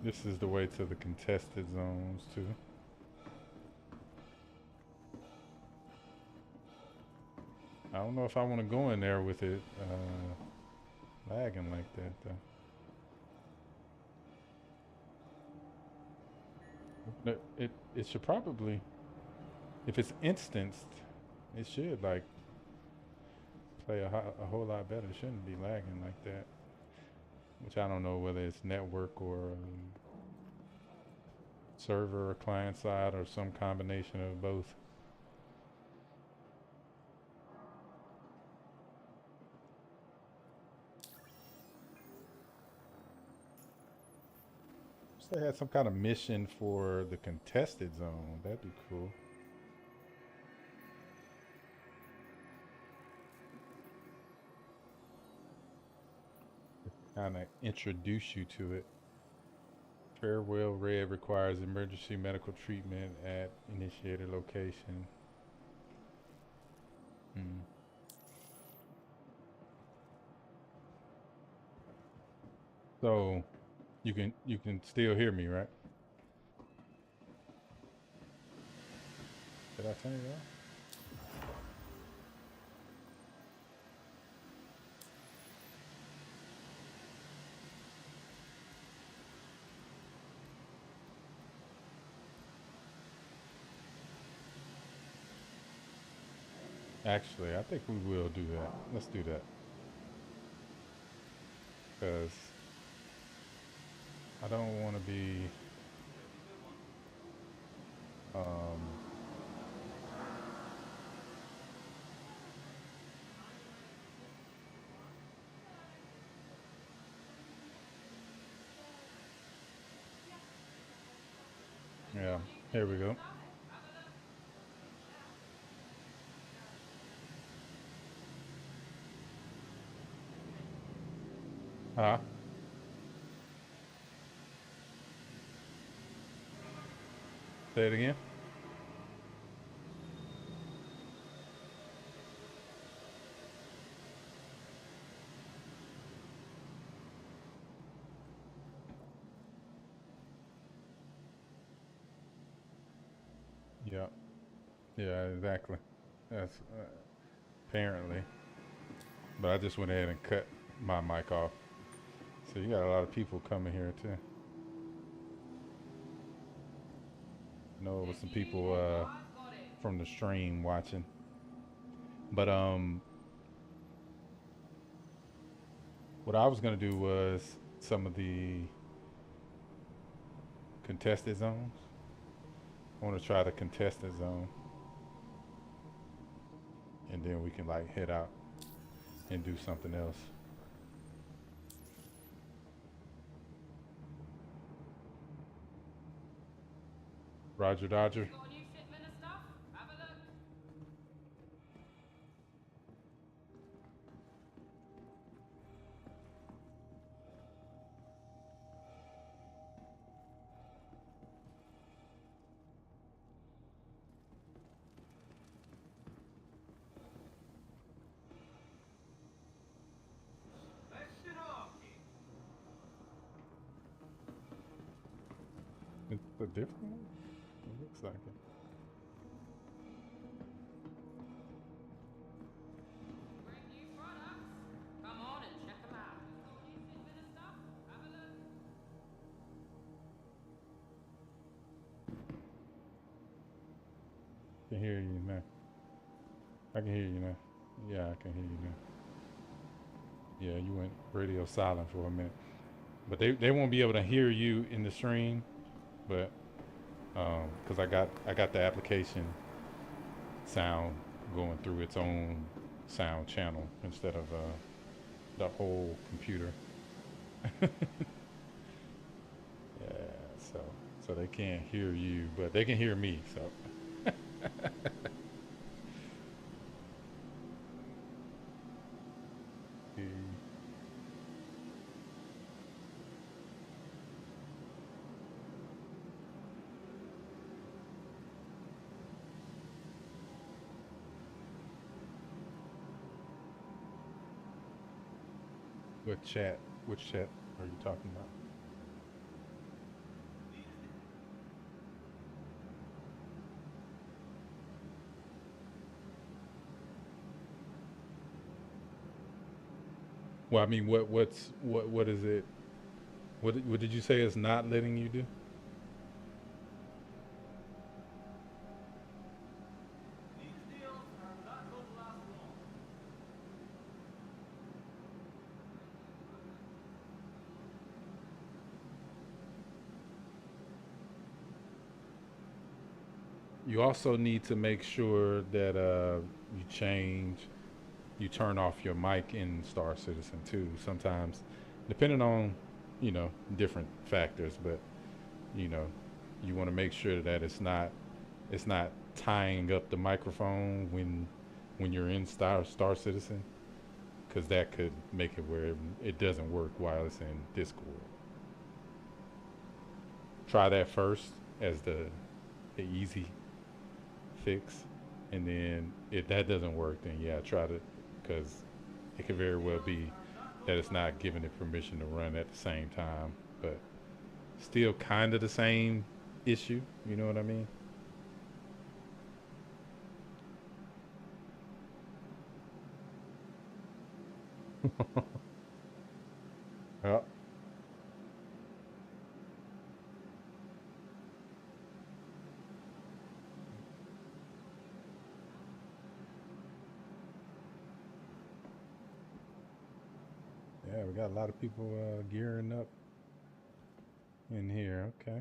This is the way to the contested zones too. I don't know if I want to go in there with it lagging like that though. But it should probably, if it's instanced, it should like play a whole lot better. It shouldn't be lagging like that. Which I don't know whether it's network or server or client side or some combination of both. So they had some kind of mission for the contested zone. That'd be cool. Kind of introduce you to it. Farewell Red requires emergency medical treatment at initiated location. So you can still hear me, right? Did I turn it off? Actually, I think we will do that. Let's do that. Because I don't want to be yeah, here we go. Huh? Say it again. Yeah. Yeah, exactly. That's apparently. But I just went ahead and cut my mic off. So you got a lot of people coming here too. I know it was some people from the stream watching. But what I was gonna do was some of the contested zones. I want to try the contested zone, and then we can like head out and do something else. Roger, Dodger. Got a new shipment of stuff? Have a look. Let's get off here. It's a different one? It looks like it. Great new products. Come on and check them out. Got a new shipment of stuff? Have a look. I can hear you now. I can hear you now. Yeah, I can hear you now. Yeah, you went radio silent for a minute. But they won't be able to hear you in the stream, but because I got the application sound going through its own sound channel instead of the whole computer. Yeah, so they can't hear you, but they can hear me. So. What chat? Which chat are you talking about? Well, I mean, what is it? What did you say it's not letting you do? These deals are not going to last long. You also need to make sure that you turn off your mic in Star Citizen too. Sometimes, depending on, different factors, but you want to make sure that it's not tying up the microphone when you're in Star Citizen, because that could make it where it doesn't work while it's in Discord. Try that first as the easy fix, and then if that doesn't work, then yeah, try to, because it could very well be that it's not giving it permission to run at the same time, but still kind of the same issue, you know what I mean? Yeah. Yeah, we got a lot of people gearing up in here. Okay.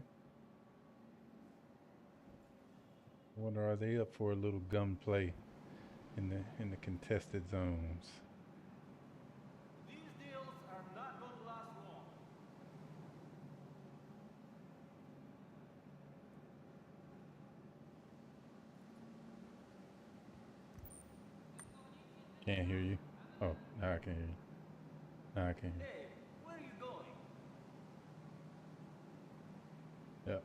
I wonder, are they up for a little gunplay in the contested zones? These deals are not going to last long. Can't hear you. Oh, now I can hear you. Now I can hear Hey, where are you going? you. Yep.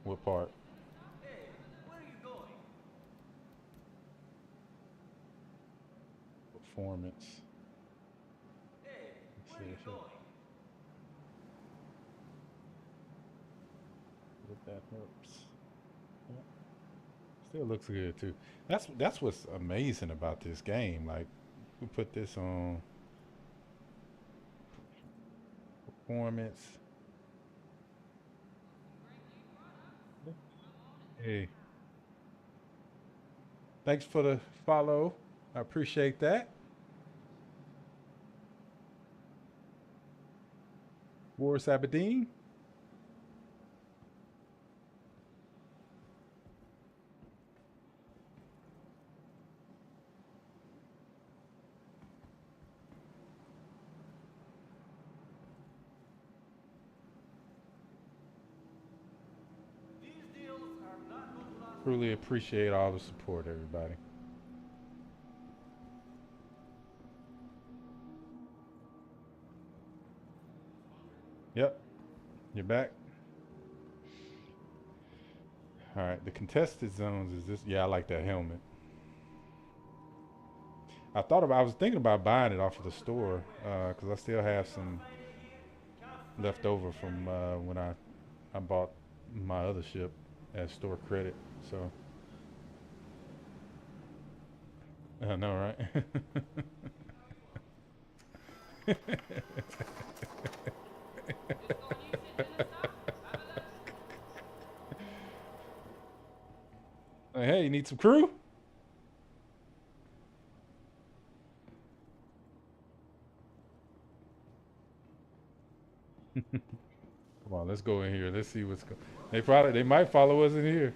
What part? Hey, where are you going? Performance. Hey, Let's where see are you if it, going? if that helps. Yep. Still looks good too. That's what's amazing about this game. Like, we put this on performance. Hey, thanks for the follow. I appreciate that. Boris Aberdeen. Truly appreciate all the support, everybody. Yep, you're back. All right, the contested zones is this. Yeah, I like that helmet. I was thinking about buying it off of the store because I still have some left over from when I bought my other ship as store credit. So I know, right? Hey, you need some crew? Come on, let's go in here. Let's see what's going. They might follow us in here.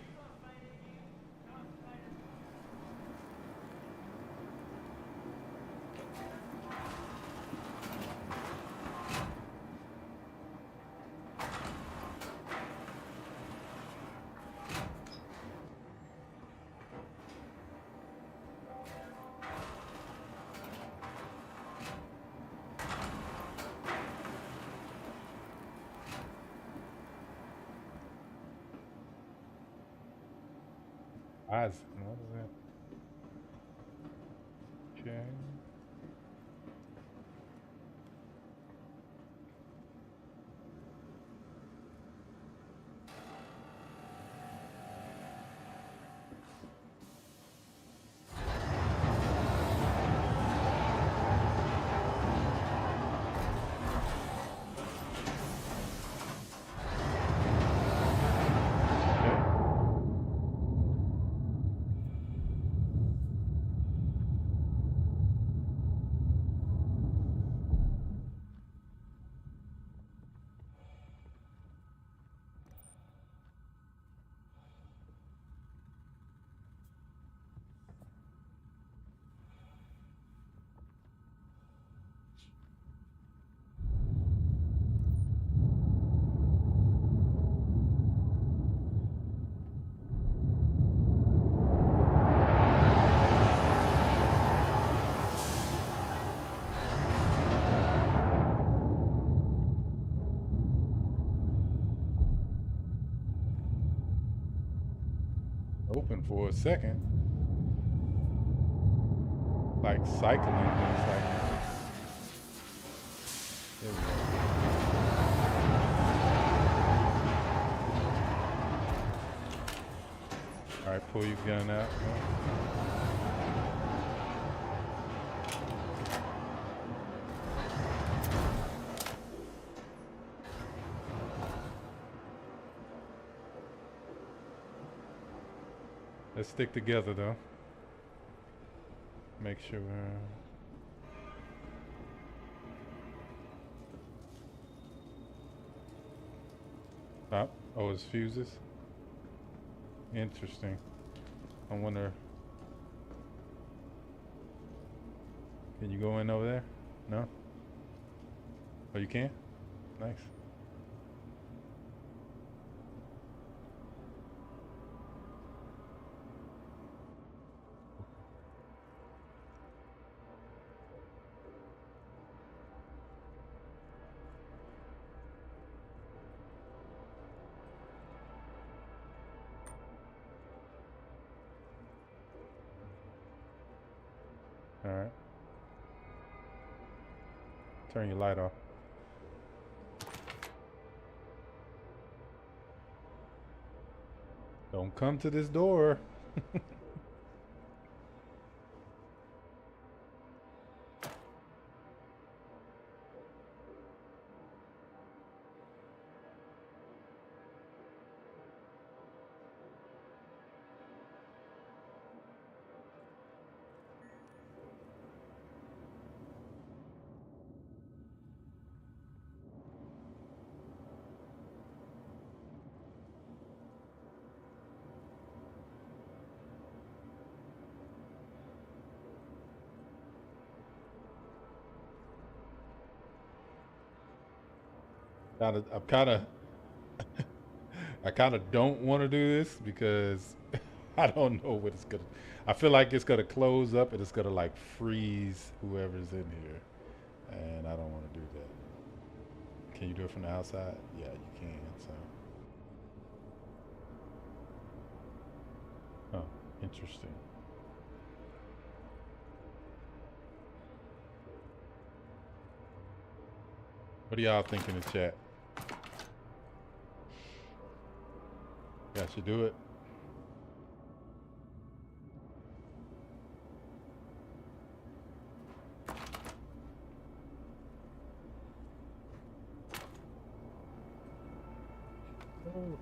Eyes. What is that? Okay. Open for a second. Like cycling. It's like. There we go. All right, pull your gun out. Let's stick together though. Make sure oh, it's fuses. Interesting. I wonder. Can you go in over there? No? Oh, you can? Nice. All right. Turn your light off. Don't come to this door. I kind of don't want to do this because I don't know what it's gonna. I feel like it's gonna close up and it's gonna like freeze whoever's in here, and I don't want to do that. Can you do it from the outside? Yeah, you can. So, oh, interesting. What do y'all think in the chat? Y'all should do it. Oh.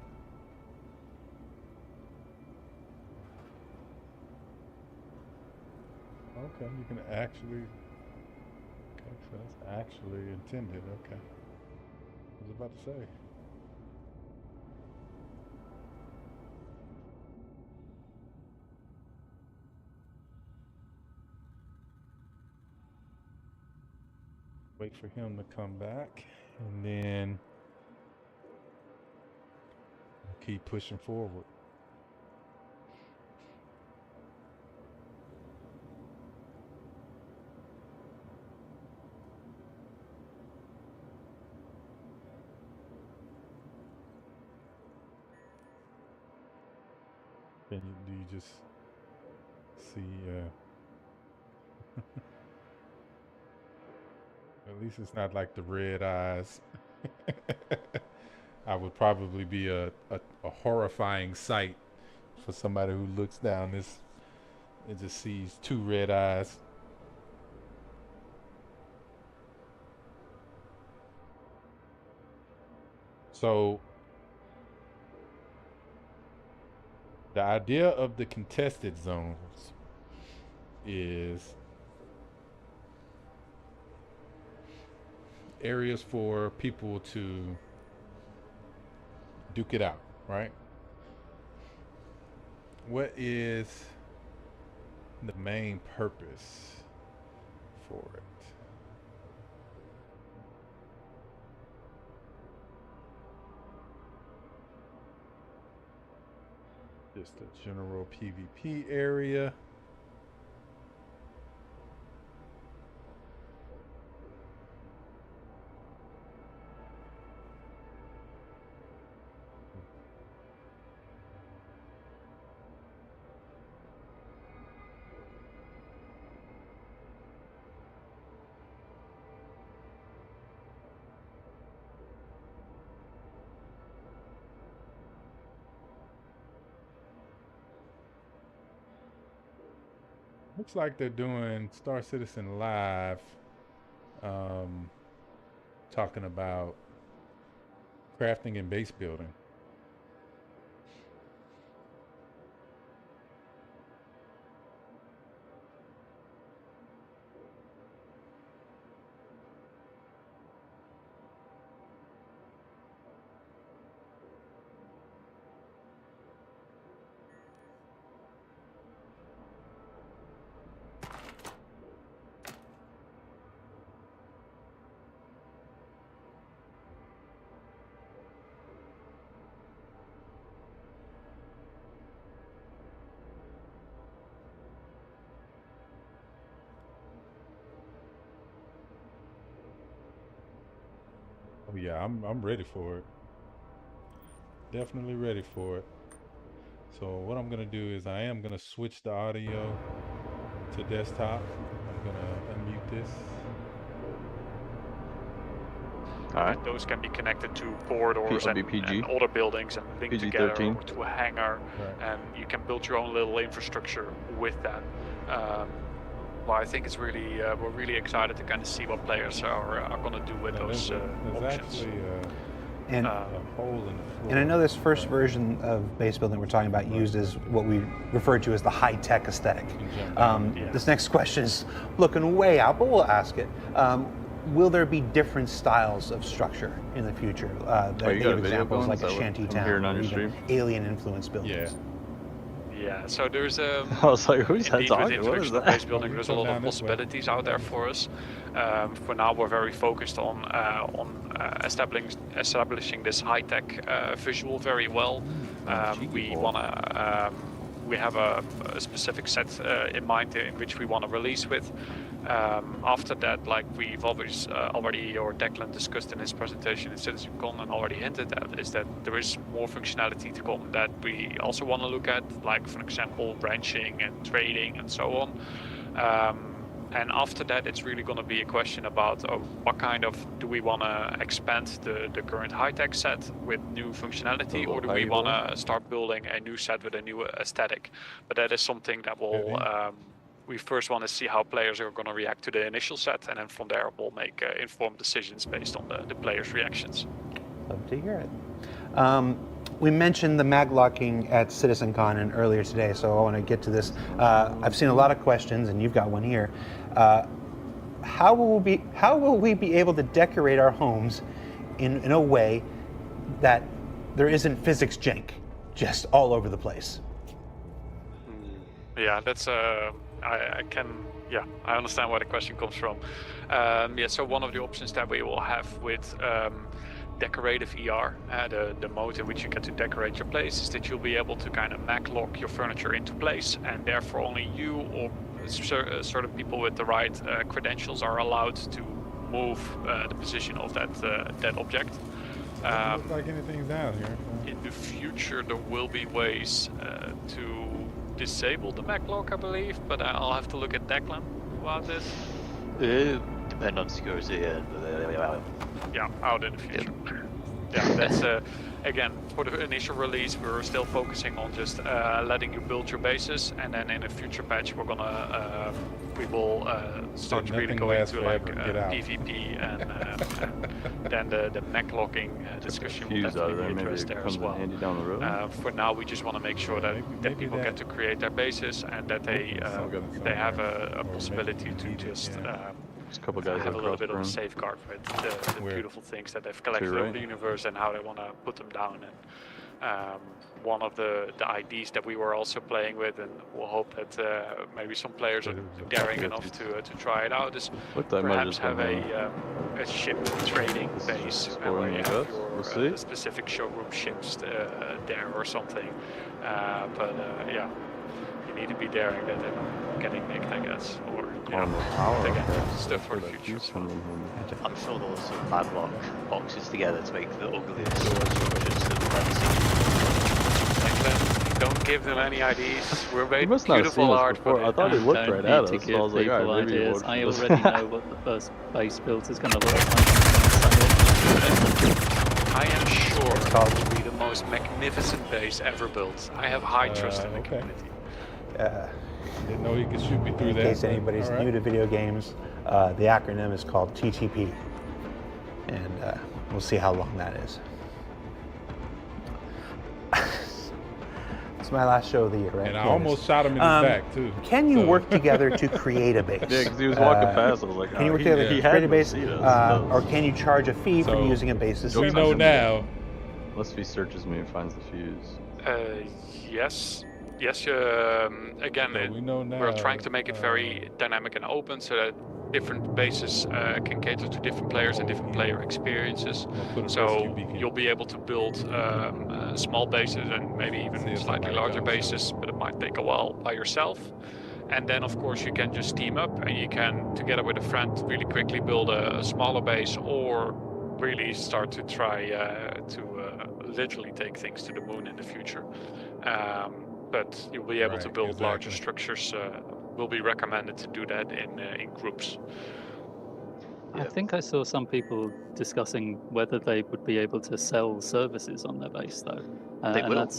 Okay, you can actually. Okay, so that's actually intended. Okay. I was about to say. Wait for him to come back, and then keep pushing forward. Then do you just see? At least it's not like the red eyes. I would probably be a horrifying sight for somebody who looks down this and just sees 2 red eyes. So the idea of the contested zones is areas for people to duke it out, right? What is the main purpose for it? Just a general PvP area. Looks like they're doing Star Citizen Live, talking about crafting and base building. Oh yeah, I'm ready for it. Definitely ready for it. So what I'm gonna do is I am gonna switch the audio to desktop. I'm gonna unmute this. Alright. Those can be connected to corridors and other buildings and linked PG together 13. or to a hangar, and you can build your own little infrastructure with that. Well, I think it's really we're really excited to kind of see what players are going to do with those There's options. actually And a hole in the floor. And I know this first version of base building we're talking about used as what we refer to as the high-tech aesthetic. This next question is looking way out, but we'll ask it. Will there be different styles of structure in the future? They you got a give video examples going? like Is a that what shanty I'm town, hearing on or your even stream? alien-influenced buildings. Yeah, so there's I was like, who's that indeed with talking? What is introduction of that? base building, there's a lot of possibilities out there for us. For now, we're very focused on establishing this high-tech visual very well. We we have a specific set in mind in which we want to release with. After that, like we've always already, or Declan discussed in his presentation in CitizenCon and already hinted at, is that there is more functionality to come that we also want to look at, like for example branching and trading and so on. And after that, it's really going to be a question about what kind of, do we want to expand the current high-tech set with new functionality, or do we want to start building a new set with a new aesthetic? But that is something that will, we first want to see how players are going to react to the initial set, and then from there we'll make informed decisions based on the players' reactions. Love to hear it. We mentioned the mag locking at CitizenCon and earlier today, so I want to get to this. I've seen a lot of questions, and you've got one here. How will we be able to decorate our homes in a way that there isn't physics jank just all over the place? Yeah, that's I understand where the question comes from. So one of the options that we will have with decorative ER, the mode in which you get to decorate your place, is that you'll be able to kind of mag lock your furniture into place, and therefore only you or certain people with the right credentials are allowed to move the position of that object. Doesn't look like anything's down here. In the future, there will be ways to disable the mag lock, I believe, but I'll have to look at Declan about this. Depend on security and out in the future. Yeah, that's again, for the initial release we're still focusing on just letting you build your bases, and then in a future patch we will start really going into like PvP and then the mag locking discussion will definitely be addressed there as well. For now we just want to make sure that people get to create their bases, and that they have a possibility to just a couple guys have a little bit of a safeguard with the beautiful things that they've collected over the universe and how they want to put them down. And one of the IDs that we were also playing with, and we'll hope that maybe some players are daring enough to try it out, is perhaps have a ship trading base where you have your specific showroom ships there or something. Yeah, you need to be daring that they're not getting nicked, I guess, or stuff for the future. I'm sure there was some padlock boxes together to make the ugliest structures that we've ever seen. Don't give them any IDs. We're making beautiful art. I thought it looked right at us. So I was like, all right, maybe I already know what the first base build is going to look like. I am sure it will be the most magnificent base ever built. I have high trust in the community. Didn't know he could shoot me through that. In case anybody's new to video games, the acronym is called TTP, and we'll see how long that is. It's my last show of the year, right? And I almost shot him in the back too. Can you work together to create a base? Yeah, because he was walking past. I was like, can you work together to create a base, or can you charge a fee for using a base? We know now. Unless he searches me and finds the fuse. Yes. Again, we're trying to make it very dynamic and open so that different bases can cater to different players and different player experiences. So you'll be able to build small bases and maybe even slightly larger bases, but it might take a while by yourself. And then of course you can just team up and you can, together with a friend, really quickly build a smaller base, or really start to try to literally take things to the moon in the future. But you'll be able to build larger structures. Will be recommended to do that in groups. I think I saw some people discussing whether they would be able to sell services on their base, though. They will.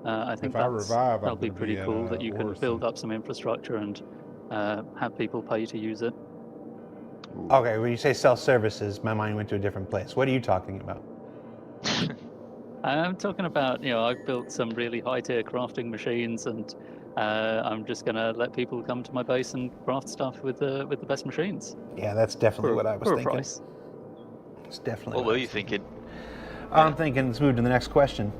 I think that'll be pretty cool that you can build up some infrastructure and have people pay to use it. Okay, when you say sell services, my mind went to a different place. What are you talking about? I'm talking about, I've built some really high-tier crafting machines, and I'm just going to let people come to my base and craft stuff with the best machines. Yeah, that's definitely what I was thinking. Price. It's definitely. What were you thinking? I'm thinking. Let's move to the next question.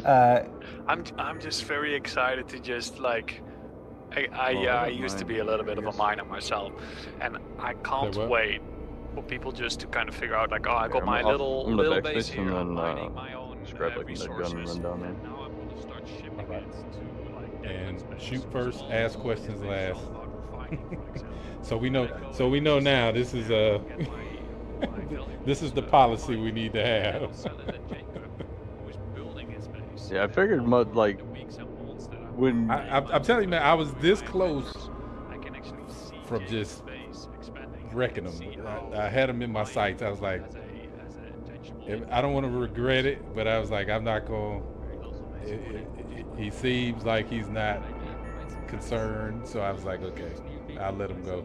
I'm just very excited to just like. I used to be a little bit of a miner myself, and I can't wait for people just to kind of figure out like, I got my little base here, I'm mining my own resources, and now I'm start shipping Alright. it to like And Declan space shoot or first, small ask questions space last. on refining, for example. So we And know. then go So we and know just now. sell This it is there, a. get my valuables, This is the to policy we refining, need to and then have. I'll sell it to Jacob, who is building his base. Yeah, I figured mud like The weeks and months that I'm when I'm telling you, man, I was this close I can actually see from Jacob's just base expanding. wrecking them. See how I had them in my sights. I was like, as a tangible I don't want to regret it, but I was like, I'm not going. He seems like he's not concerned, so I was like, okay, I'll let him go.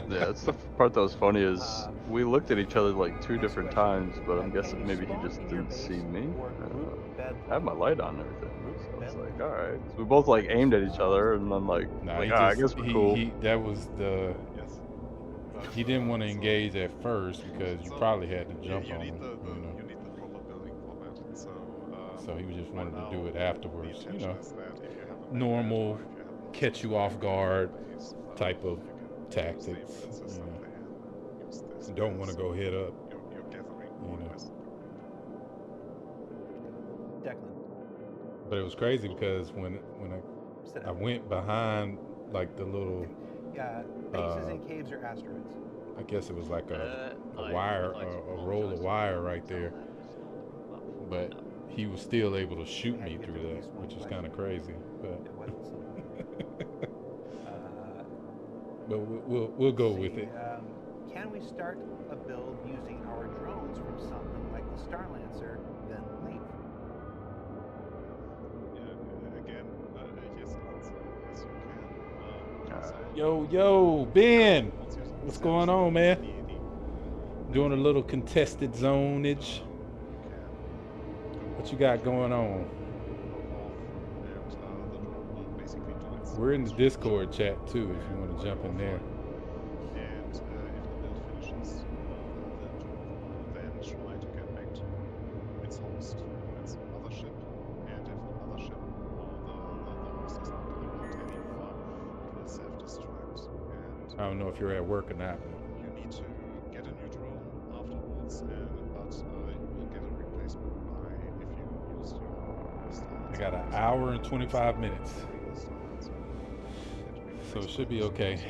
yeah, that's the part that was funny is we looked at each other like 2 different times, but I'm guessing maybe he just didn't see me. I had my light on and everything, so I was like, all right. So we both like aimed at each other, and then like, Nah, like I guess we're cool. That was the. He didn't want to engage at first because you probably had to jump on him. You need the proper building for that. So he just wanted to do it afterwards. The You know, intention is that if you have a normal, if you have a catch you off guard type of use the tactics. influences You that know. they have. Use this Don't want to as go head up. you're gathering You know. orders. Declan. But it was crazy because when I went behind like the little, Bases in caves or asteroids? I guess it was like a Like- wire, like a small roll of size wire right there. Well, But he was still able to shoot me through that, which is kind of crazy. But It wasn't something. but we'll go with it. Can we start a build using our drones from something like the Starlancer, then leave? Yeah, again, yes, answer, yes, you can. Yo, Ben, Once you what's set going on, man? Doing a little contested zonage. What you got going on? We're in the Discord chat too, if you want to jump in there. And if the build finishes, the drone will then try to get back to its host, its mothership. And if the mothership or the host is not around anymore, it will self-destruct. And I don't know if you're at work or not. you need to get a new drone afterwards, but you will get a replacement by if you use your I got an hour and 25 minutes, so it should be okay. Okay,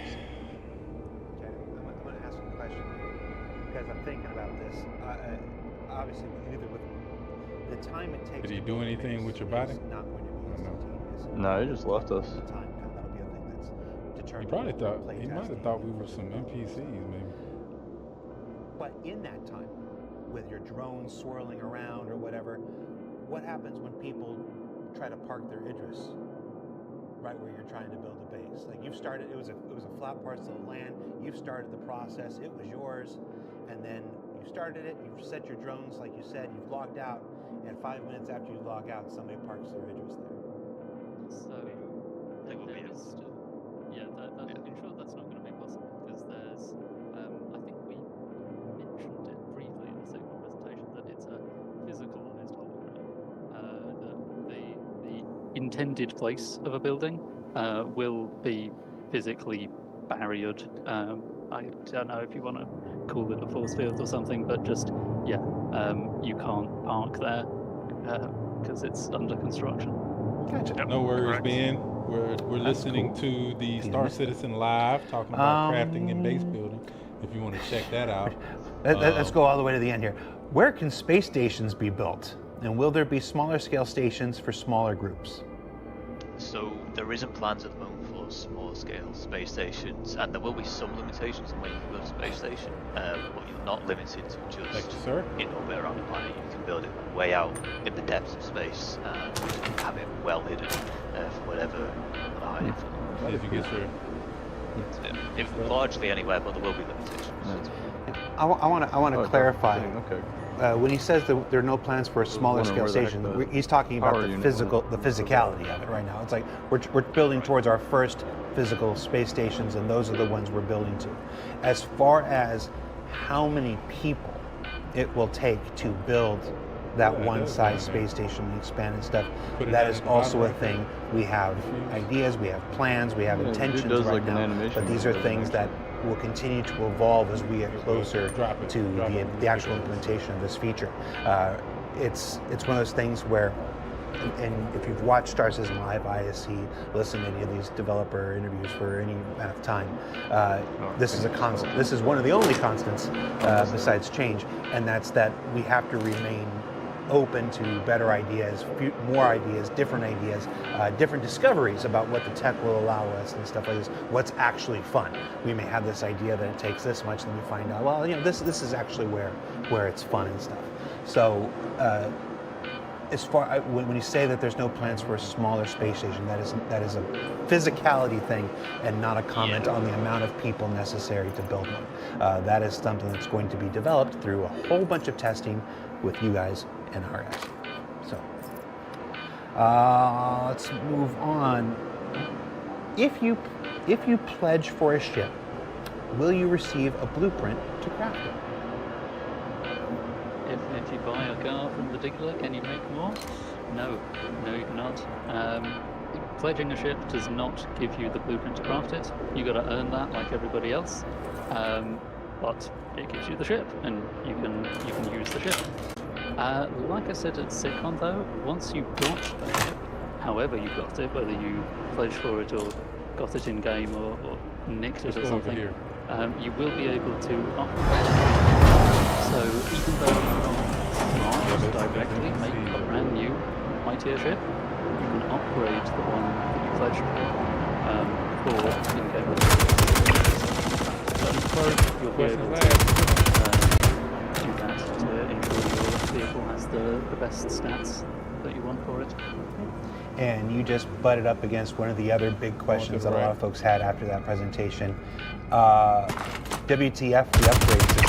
I'm going to ask a question because I'm thinking about this. Obviously, either with the time it takes. Did he to do build a anything base with your is body? Not going to be I don't know. instantaneous. No, he just left us. The time, that'll be a thing that's He determined. probably with thought play he might have testing thought we and were some NPCs, maybe. But in that time, with your drone swirling around or whatever, what happens when people try to park their Idris right where you're trying to build a base? Like you've started, it was a flat parcel of land. You've started the process. It was yours, and then you started it. You've set your drones, like you said. You've logged out, and 5 minutes after you log out, somebody parks their Idris there. So They will be there's, yeah, in short, that's not going to be possible because there's, I think we mentioned it briefly in the signal presentation that it's a physicalized hologram. The intended place of a building will be physically barriered. I don't know if you want to call it a force field or something, but just you can't park there because it's under construction. Gotcha. No worries, correct. Ben. We're listening to the Star Citizen live talking about crafting and base building. If you want to check that out. Let's go all the way to the end here. Where can space stations be built? And will there be smaller scale stations for smaller groups? So there isn't plans at the moment for smaller scale space stations, and there will be some limitations on where you can build a space station, but you're not limited to Thank you, just sir. in orbit around the planet. You can build it way out in the depths of space and have it well hidden from whatever you're hiding from. If you get your If largely anywhere, but there will be limitations. I want to clarify. Okay. When he says that there are no plans for a smaller wondering scale where the heck station, the he's talking about power the unit physicality of it right now. It's like we're building towards our first physical space stations, and those are the ones we're building to. As far as how many people it will take to build that one size space station and expand and stuff, that is also a thing. We have ideas, we have plans, we have intentions does right like an now, animation, but these are does things that will continue to evolve as we get closer to the actual implementation of this feature. It's one of those things where and if you've watched Star Citizen Live, ISC, listen to any of these developer interviews for any amount of time, this is a constant. This is one of the only constants besides change, and that's that we have to remain open to better ideas, more ideas, different discoveries about what the tech will allow us and stuff like this. What's actually fun? We may have this idea that it takes this much, then we find out, well, this is actually where it's fun and stuff. So, as far when you say that there's no plans for a smaller space station, that is a physicality thing and not a comment on the amount of people necessary to build one. That is something that's going to be developed through a whole bunch of testing with you guys and our guys. So let's move on. If you pledge for a ship, will you receive a blueprint to craft it? If you buy a car from the dealer, can you make more? No, you cannot. Pledging a ship does not give you the blueprint to craft it. You got to earn that like everybody else. But it gives you the ship, and you can use the ship. Like I said at SitCon though, once you've got the ship, however you got it, whether you pledged for it or got it in game or nicked it or something, you will be able to upgrade it. So even though you can't directly make a brand new high-tier ship, you can upgrade the one that you pledged for in-game. So you'll be able to do that to ensure your vehicle has the best stats that you want for it. And you just butted up against one of the other big questions that a lot of folks had after that presentation. WTF, the upgrade system.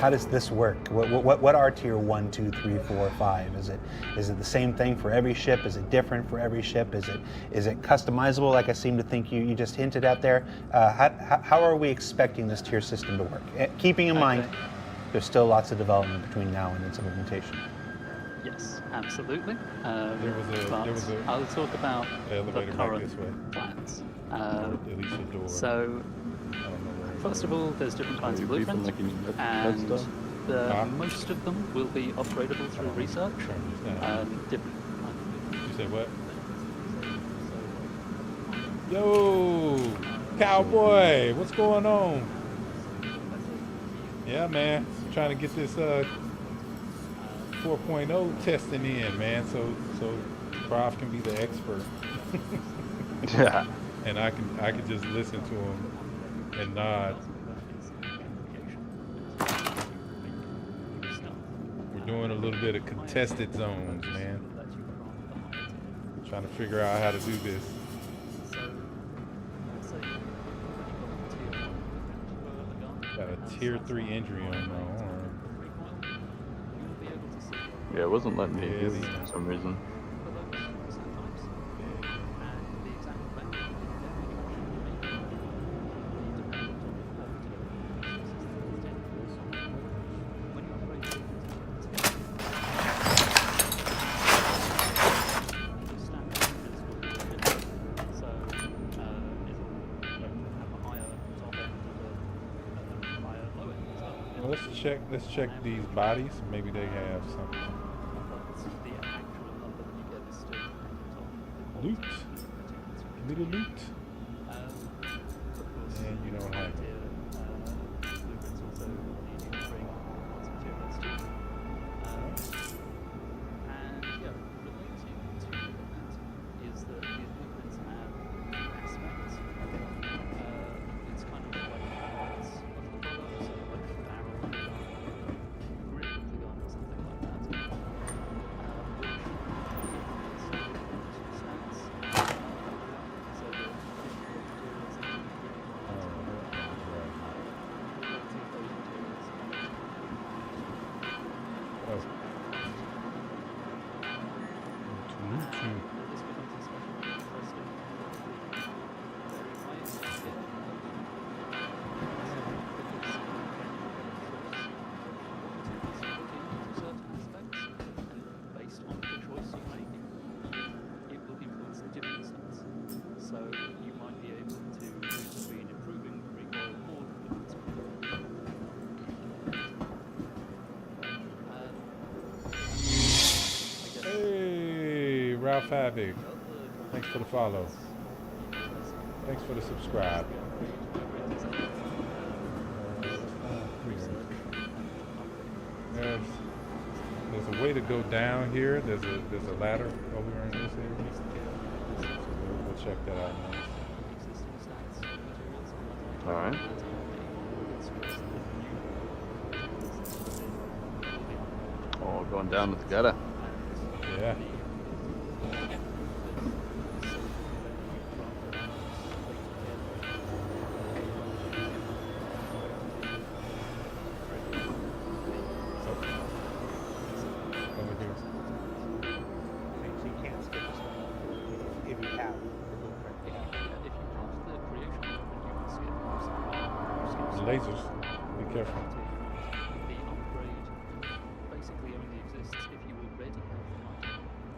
How does this work? What are tier 1, 2, 3, 4, 5? Is it the same thing for every ship? Is it different for every ship? Is it customizable, like I seem to think you just hinted at there? How are we expecting this tier system to work? Keeping in mind, there's still lots of development between now and its implementation. Yes, absolutely. There was a I'll talk about the current plans. So, first of all, there's different kinds of blueprints, and most of them will be upgradable through research. You say what? Yo, cowboy, what's going on? Yeah, man, trying to get this 4.0 testing in, man, so Prof can be the expert. Yeah. And I can just listen to him and nod. We're doing a little bit of contested zones, man. Trying to figure out how to do this. Got a tier 3 injury on my arm. Yeah, it wasn't letting me use it for some reason. Let's check these bodies. Maybe they have something. Loot. Give me the loot. And you don't have it. Ralph Havoc. Thanks for the follow. Thanks for the subscribe. There's a way to go down here. There's a ladder over in this area. So we'll check that out now. All right. Oh, going down with the gutter. Yeah. Lasers. Be careful. The upgrade basically only exists if you already have the money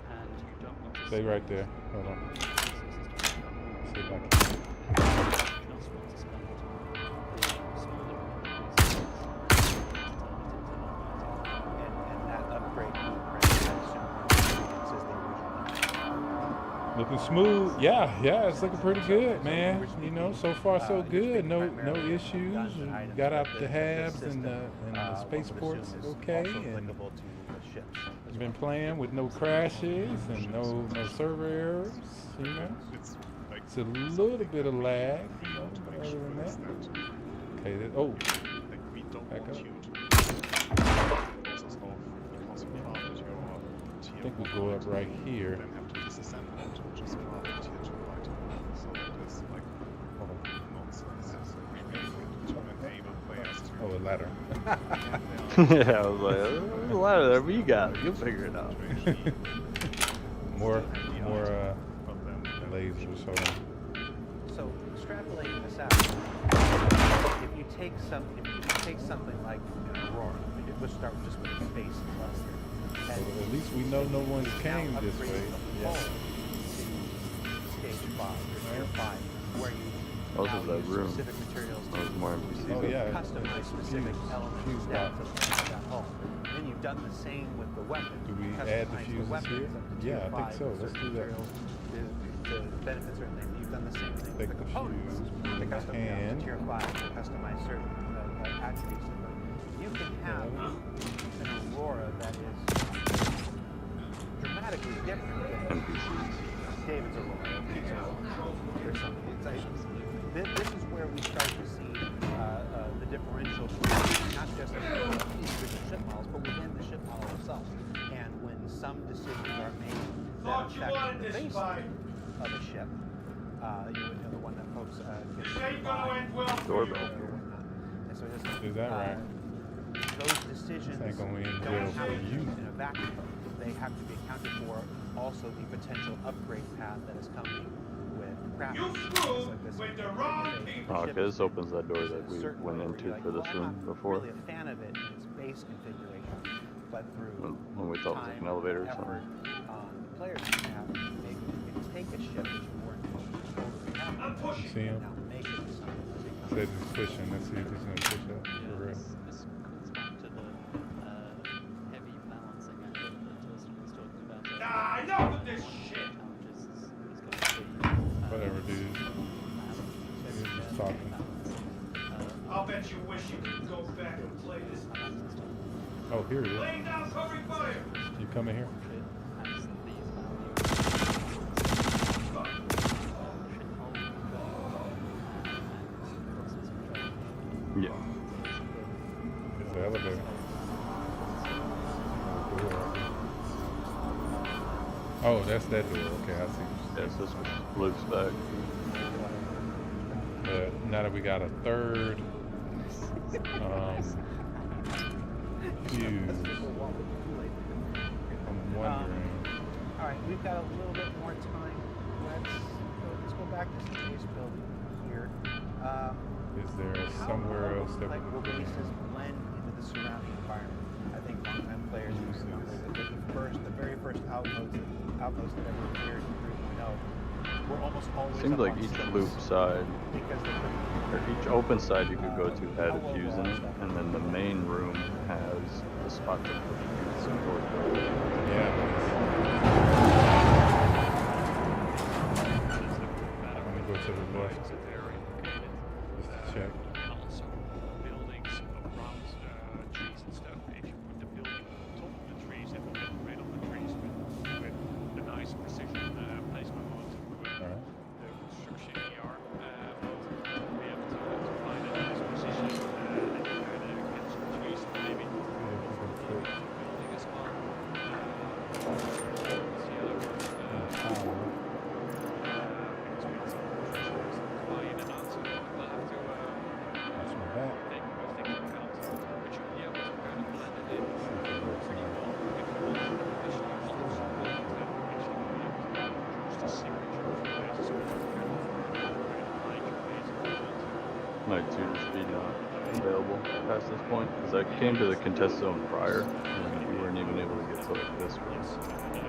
and you don't want to Stay right there. Hold on. See if I can. just want to spend the smaller And that upgrade looking smooth. Yeah, it's looking pretty good, man. You know, so far so good. No issues. We got out the halves and the spaceports okay. And you've been playing with no crashes and no server errors. You know, it's a little bit of lag. You know, but other than that, okay. Back up. I think we'll go up right here. Oh, a ladder. Yeah, I was like, there's a ladder there, but you got it. You'll figure it out. more lasers. Hold on. So extrapolating this out, if you take something like Aurora, we'll start just with the space cluster. So at least we know no one's came this way. Yeah. Stage 5 or Tier 5, where you Those are that room. specific materials to More NPCs. Oh yeah. customize specific elements down to that hull. Then you've done the same with the weapons. Do we Customize add the fuses weapons here? up to Yeah, Tier I think 5 so. with Let's certain do that. materials to benefit certain things. You've done the same thing with Take the the components. fuse, To custom down hand. to Tier 5 to customize certain attributes of them. You can have an Aurora that is dramatically different than David's Aurora, Pete's Aurora, or something. This is where we start to see the differential between not just individual ship models, but within the ship model itself. And when some decisions are made that affect the base of a ship, the one that folks get Doorbell. and so it Is that right? those decisions This ain't gonna end don't well for happen you. in a vacuum. They have to be accounted for. Also, the potential upgrade path that is coming with craft. You screwed with the wrong people. Oh, okay, this opens that door that we went into for this room before. I'm not really a fan of it in its base configuration, but through When we thought it was like an elevator or effort something. on the player's behalf, maybe you can take a ship that you weren't totally happy I'm pushing. See him? now make it something that becomes Says he's pushing. Let's see if he's gonna push up for real. This comes back to the heavy balancing act that Justin was talking about. Nah, enough of this shit. Whatever, dude. He's just talking. I'll bet you wish you could go back and play this. Oh, here it is. Laying down covering fire. You coming here? Yeah. It's the elevator. Oh, that's that door. Okay, I see. Yes, this loops back. Now that we got a third fuse, I'm wondering. All right, we've got a little bit more time. Let's go back to the base building here. Is there somewhere else that we will can bases blend into the surrounding environment? I think longtime players will remember that the very first outpost that ever appeared in 3.0 were almost always. Seems like up on each cities loop side, because they're or each open side you could go to had a fuse in it, and then the main room has a spot to put the fuse in. Yeah. Might 2 just be not available past this point, because I came to the contest zone prior, and we weren't even able to get to like this room. Yeah,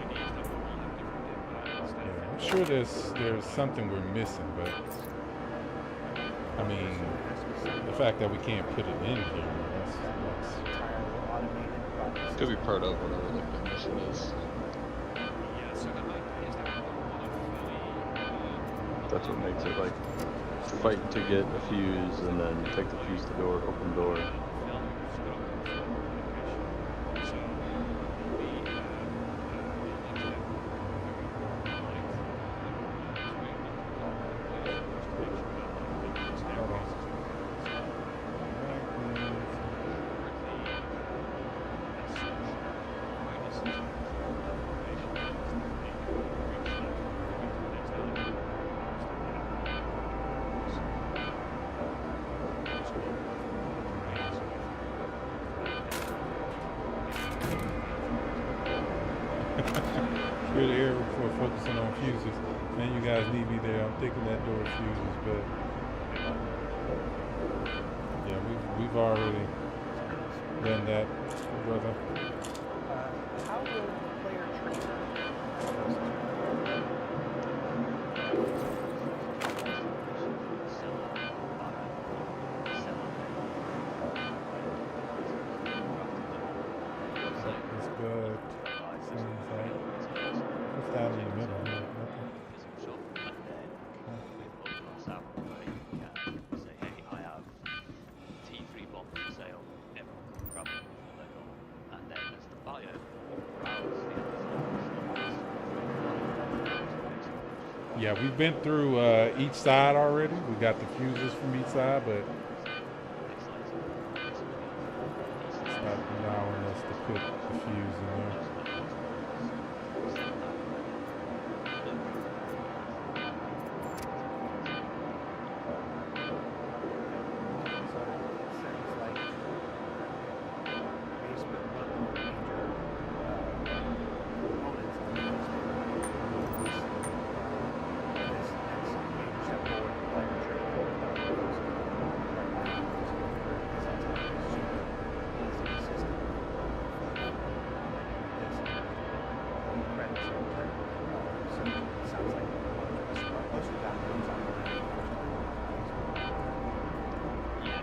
I'm sure there's something we're missing, but I mean, the fact that we can't put it in here, that's could be part of whatever like the mission is. That's what makes it like fight to get a fuse and then take the fuse to door, open door. Good air for focusing on fuses. Man, you guys need me there. I'm thinking that door is fuses, but yeah, we've already done that, brother. How will the player treat It's good. What's down in the middle? Nothing. Say, hey, I have T3 bombs for sale. Everyone can grab them. And then as the buyer, browse the Yeah, we've been through each side already. We got the fuses from each side, but it's not allowing us to put the fuse in there.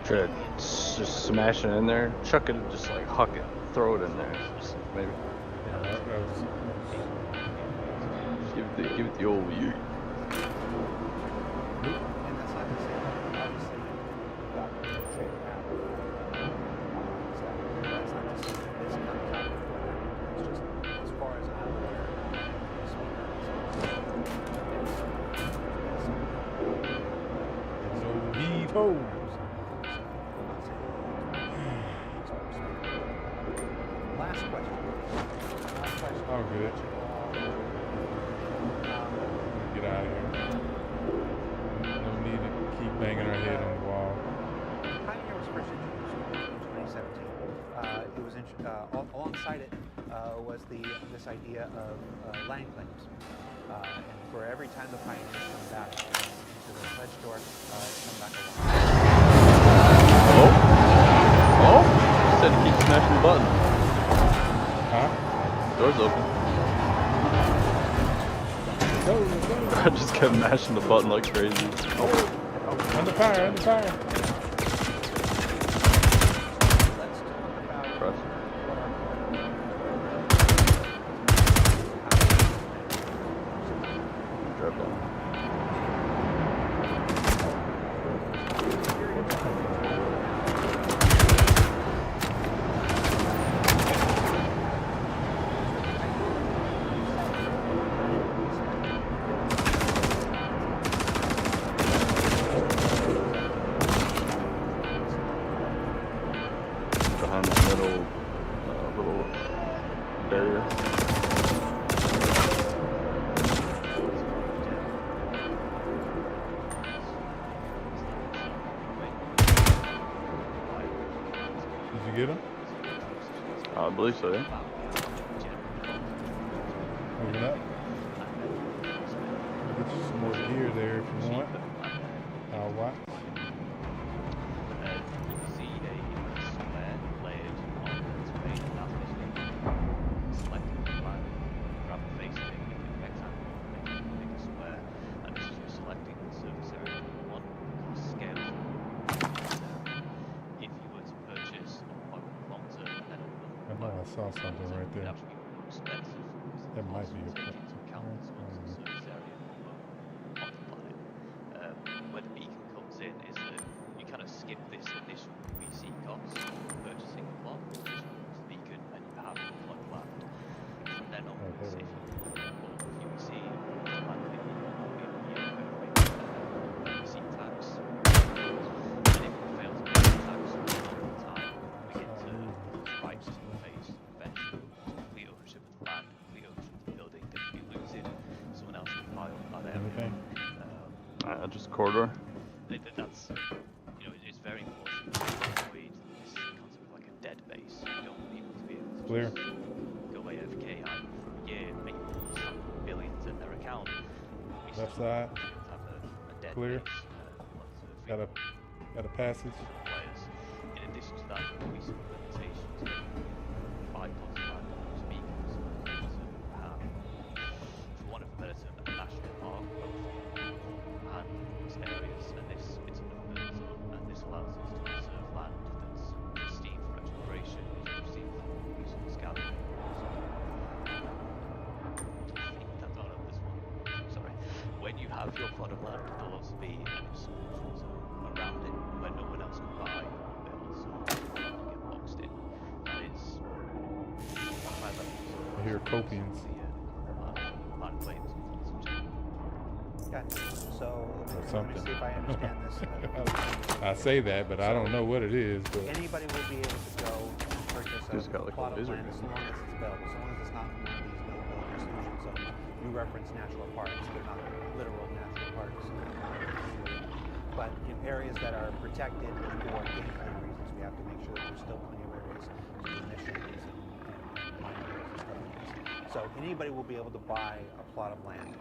Try to just smash it in there, chuck it, just like huck it, throw it in there, just maybe. Give it the old yeet. Last question. Oh, good. Get out of here. No need to keep banging our head on the wall. Pioneer was first introduced in 2017. It was alongside it was this idea of land claims. And for every time the Pioneers come back into the pledge door, come back along. Oh! Said to keep smashing the button. Huh? Door's open. I just kept mashing the button like crazy. Oh! Under fire, under fire. Press. Drop down. Behind that middle little barrier. Did you get him? I believe so, yeah. Open up. Get you some more gear there if you want. I'll watch. saw something right there. It'd actually be more expensive because the That might cost be will a take into account the surface area of the planet. Where the beacon comes in is that you kind of skip this initial VC cost of purchasing a plot, which is the beacon, and you have a plot of land. From then onwards, if you bought QVC, likely will be able to VC tax. And if you fail to pay the tax over time, we get to rights to the phase eventually. Complete ownership of the land, complete ownership of the building that we lose it. Someone else can buy up that area. Anything? Just corridor. That's, you know, it's very important to avoid this concept of like a dead base. You don't want people to be able to Clear. just go AFK either for a year, make billions in their account. We Left still side. have a dead Clear. base. Got a passage. Players. In addition to that, there will be some limitations. 5 plots of land on those beacons to have, for want of a better term, a national park, both and those areas. And this, it's an urban zone, and this allows us to preserve land that's pristine for exploration, it's pristine for resource gathering. Sorry. When you have your plot of land, there'll also be an exclusion zone around it where no one else can buy. They also get boxed in. That is high levels. I hear Copians. Land claims and funds in general. Okay. So Or let me something. see if I understand this. I say that, but I don't know what it is. But Anybody will be able to go and purchase Just got a like a plot of lizard. land as long as it's available, as long as it's not in one of these no-build exclusion zones. You reference national parks; they're not literal national parks. But in areas that are protected for gameplay reasons, we have to make sure that there's still plenty of areas to do missions and mine areas and stuff like this. So anybody will be able to buy a plot of land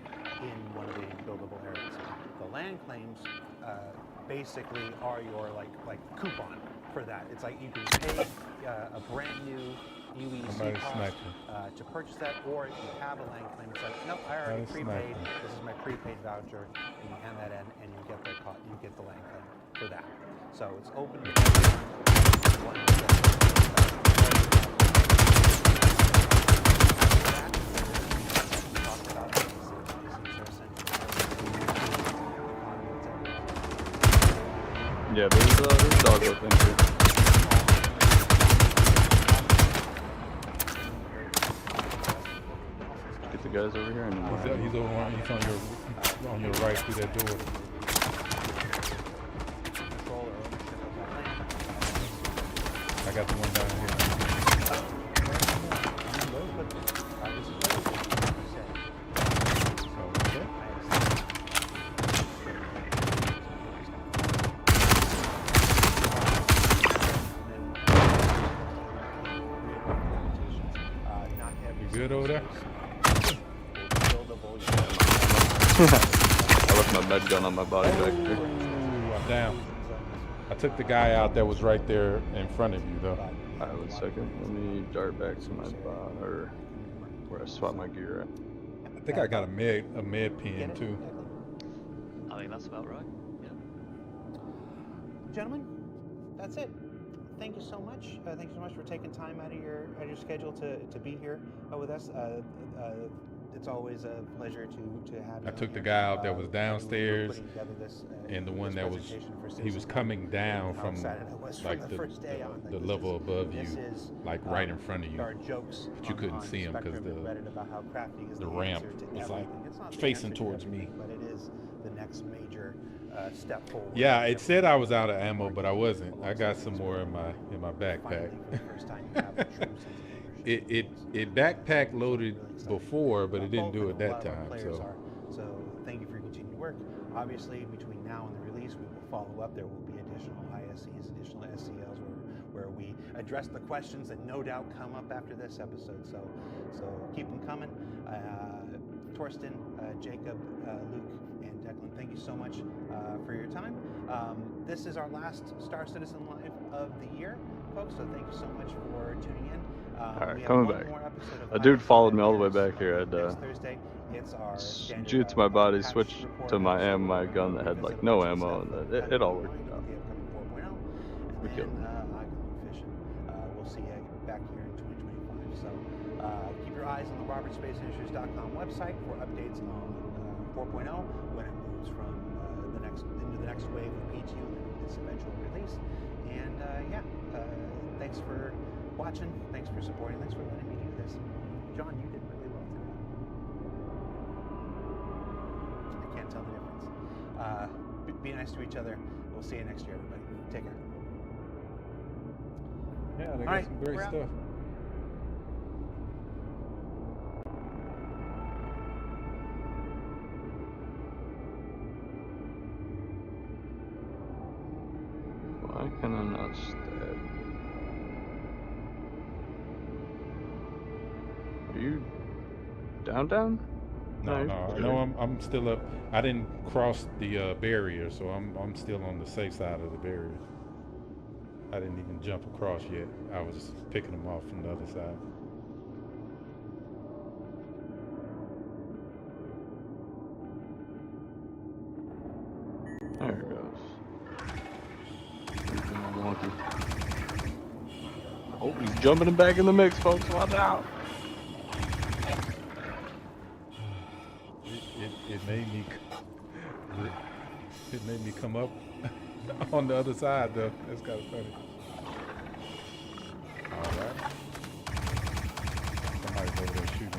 in one of the buildable areas. The land claims basically are your like coupon for that. It's like you can pay a brand new UEC Somebody cost sniping. to purchase that, or if you have a land claim, it's like, nope, I already Somebody prepaid. sniping. This is my prepaid voucher, and you hand that in, and you get the land claim for that. So it's open to everyone. Yeah, there's a dog up in here. Get the guys over here and he's on your right through that door. I got the one down here. You good over there? I left my med gun on my body back here. Ooh, I'm down. I took the guy out that was right there in front of you, though. Alright, 1 second. Let me dart back to my bot, or where I swap my gear at. I think I got a med pin too. I think that's about right. Yeah. Gentlemen, that's it. Thank you so much. Thank you so much for taking time out of your schedule to be here with us. It's always a pleasure to have you. I took on the here. guy out that was downstairs, putting together this, and the one this that was presentation for he was Citizen coming down How from excited I was like from the first day on. the level above you, This is, like right in front of you, there are jokes but you couldn't see him because the ramp was like facing towards me. But it is the next major step forward. Yeah, it said I was out of ammo, but I wasn't. I got some more in my backpack. It backpack loaded before, but it didn't do it that time. So thank you for your continued work. Obviously, between now and the release, we will follow up. There will be additional ISCs, additional SCLs, where we address the questions that no doubt come up after this episode. So keep them coming. Torsten, Jacob, Luke, and Declan, thank you so much for your time. This is our last Star Citizen Live of the year, folks, so thank you so much for tuning in. Alright, coming back. A dude followed me all the way back here. I'd shoot to my body, switch to my ammo, my gun that had like no ammo, and it all worked out. We killed him. We'll see you back here in 2025. your eyes on the RobertSpaceIndustries.com website for updates on 4.0 when it moves from into the next wave of P2 and its eventual release. And thanks for watching, thanks for supporting, thanks for letting me do this. John, you did really well today. I can't tell the difference. Be nice to each other. We'll see you next year, everybody. Take care. Yeah, they got right, some great we're out. stuff. Why can I not stab? Are you down? No, you're no, good. no. I'm still up. I didn't cross the barrier, so I'm still on the safe side of the barrier. I didn't even jump across yet. I was picking them off from the other side. There it goes. Wonky. Oh, he's jumping him back in the mix, folks. Watch out. It made me come up on the other side though. That's kind of funny. All right. Somebody's over there shooting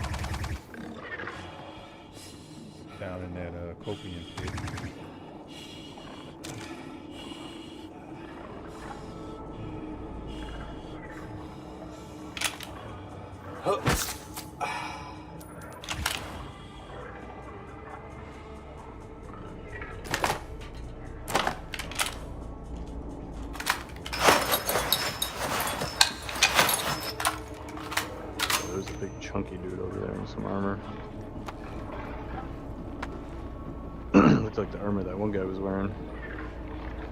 down in that copium pit. There's a big chunky dude over there in some armor. Looks like the armor that one guy was wearing.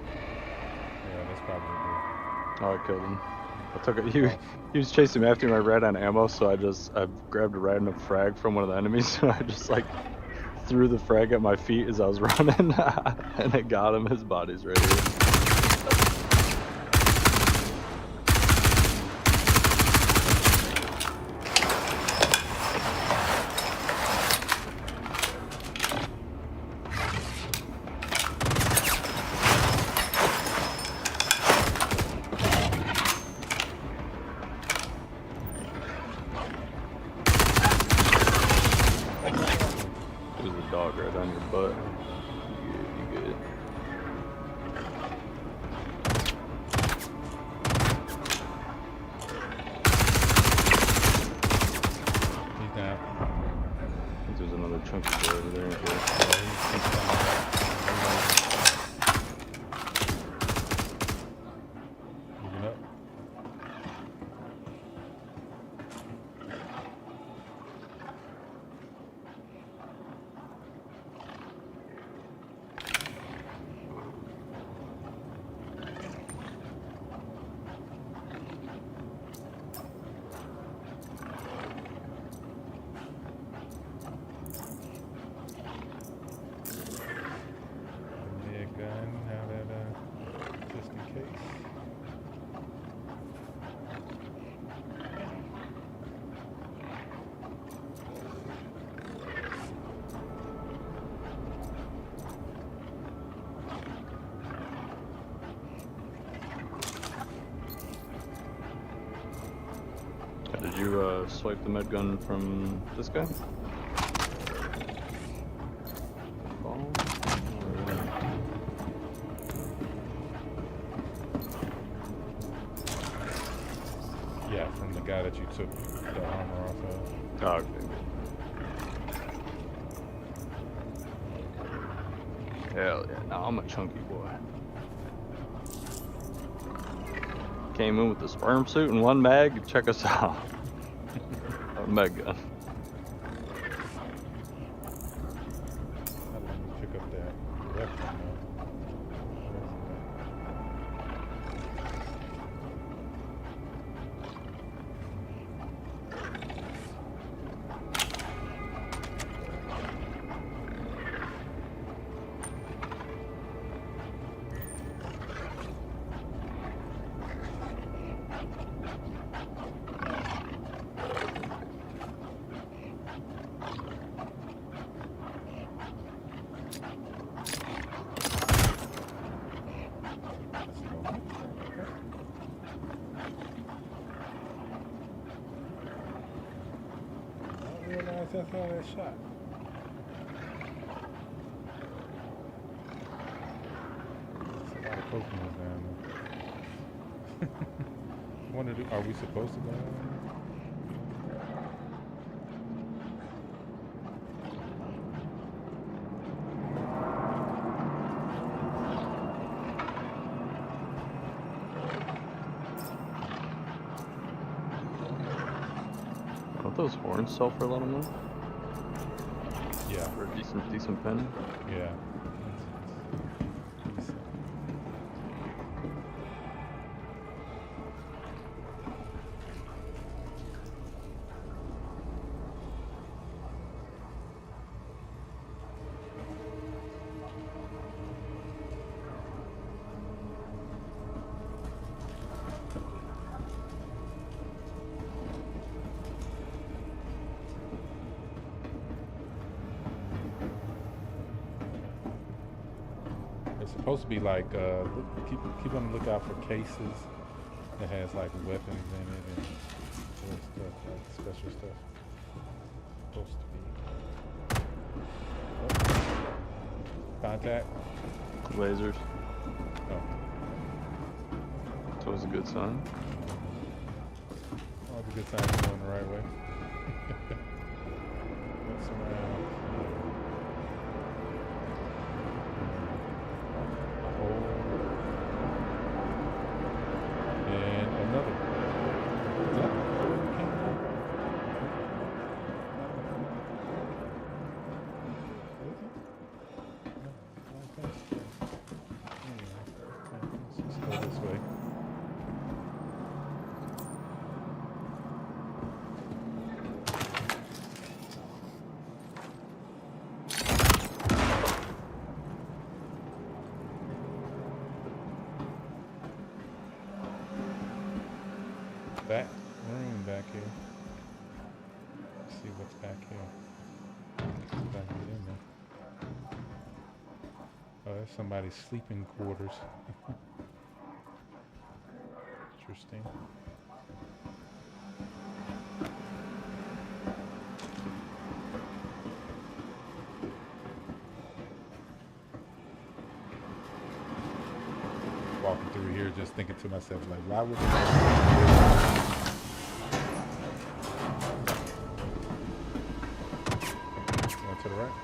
Yeah, that's probably good. Oh, I killed him. I took it. He was chasing me after me. I ran out of ammo, so I grabbed a random frag from one of the enemies, so I just like threw the frag at my feet as I was running, and it got him. His body's ready. There's a dog right on your butt. You good. He's down. I think there's another chunky boy over there. Moving up. Gun, have that just in case. Did you swipe the med gun from this guy? Ball? Yeah, from the guy that you took the armor off of. Oh, okay. Hell yeah, now I'm a chunky boy. Came in with the sperm suit and one mag, check us out. A med gun. Let me pick up that left one though. realize that's how that shot. There's a lot of Pokemon's down there. Are we supposed to go down there? Don't those horns sell for a lot of money? Yeah. For a decent penny? Yeah. It's supposed to be like keep on the lookout for cases that has like weapons in it and other stuff, like special stuff. Supposed to be. Oh. Contact. Lasers. Oh. It's always a good sign. Always a good sign you're going the right way. Looks around. And another. Is that where it came from? Is it? No, I don't think so. Anyway, let's go this way. Back room back here. Let's see what's back here. See if I can get in there. Oh, that's somebody's sleeping quarters. Interesting. Walking through here, just thinking to myself, like, why would to the right?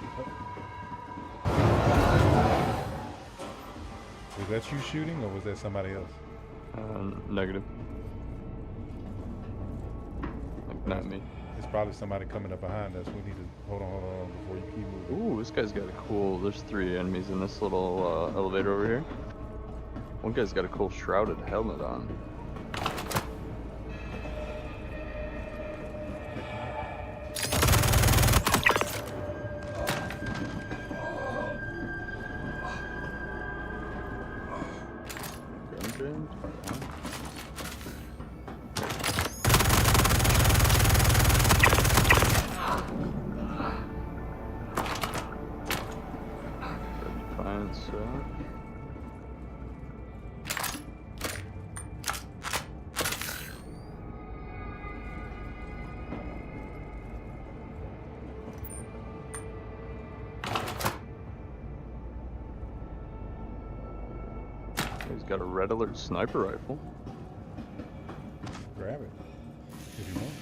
Was that you shooting, or was that somebody else? Negative. Like, not me. It's probably somebody coming up behind us. We need to hold on before you keep moving. Ooh, this guy's got a cool. There's 3 enemies in this little elevator over here. One guy's got a cool shrouded helmet on. He's got a red alert sniper rifle. Grab it if you want.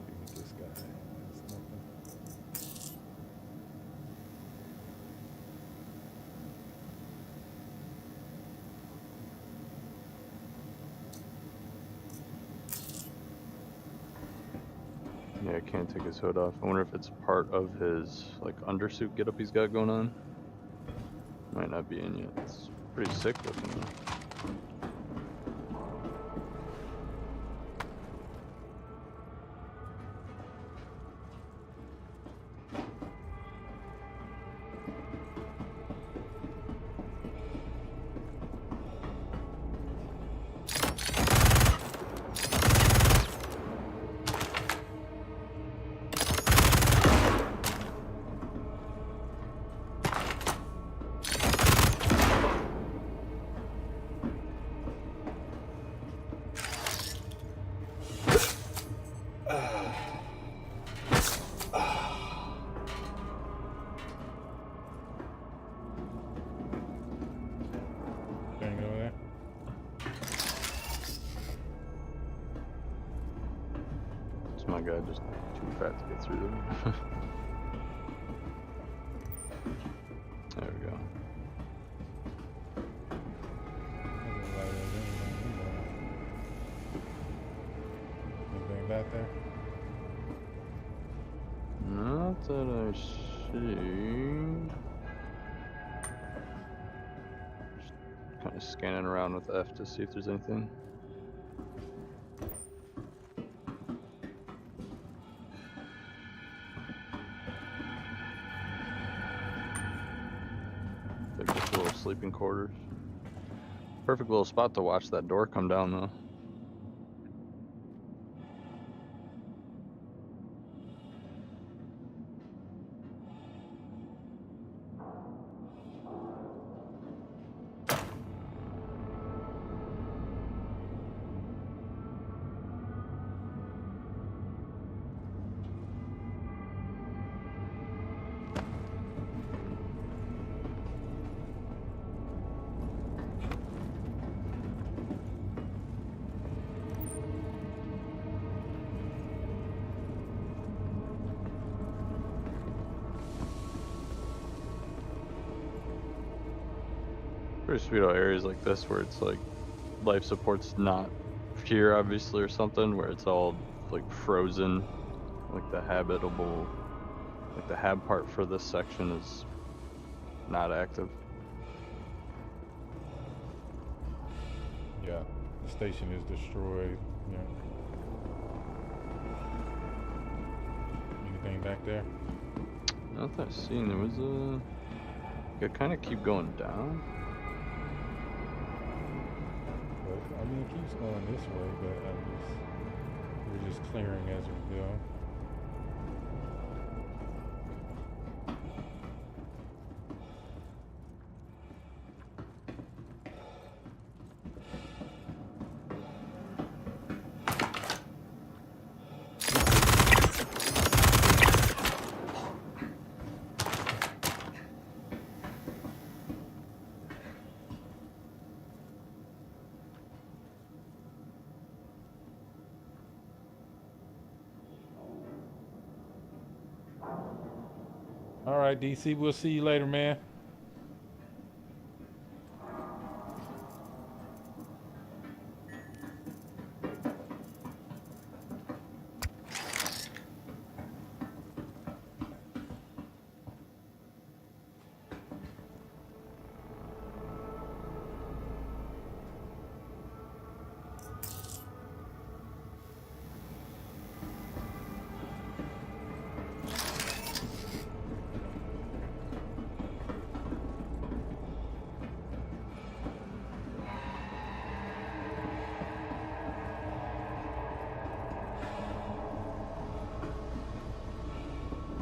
See what this guy has. Nothing. Yeah, I can't take his hood off. I wonder if it's part of his like undersuit getup he's got going on. Might not be in yet. It's pretty sick looking though. guy just too fat to get through there. There we go. Anything back there? Not that I see. Just kind of scanning around with F to see if there's anything. They're just little sleeping quarters. Perfect little spot to watch that door come down though. Pretty sweet out areas like this where it's like life support's not here obviously or something, where it's all like frozen, like the habitable, like the hab part for this section is not active. Yeah, the station is destroyed. Yeah. Anything back there? Not that I've seen. There was a. It kind of keep going down. But, I mean, it keeps going this way, but we're just clearing as we go. All right, DC, we'll see you later, man.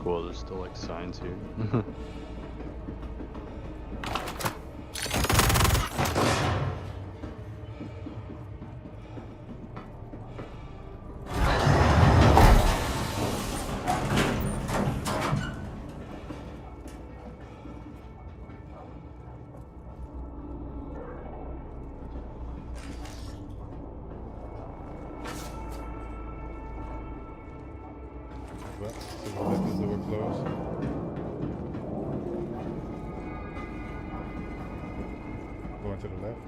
Cool, there's still like signs here. Well, so we'll let the door close. Going to the left.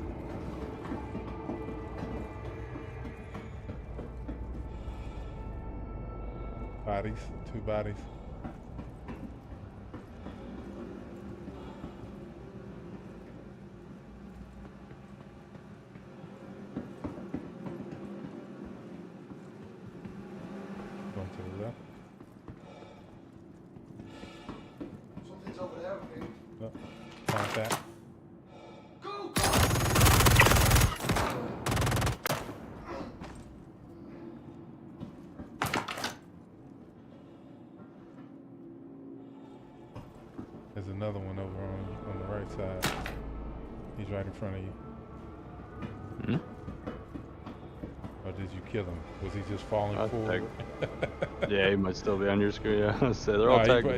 Bodies, 2 bodies. Going to the left. Something's over there, okay? Oh, contact. There's another one over on the right side. He's right in front of you. Or did you kill him? Was he just falling forward? Yeah, he might still be on your screen. Yeah, so they're all tagged.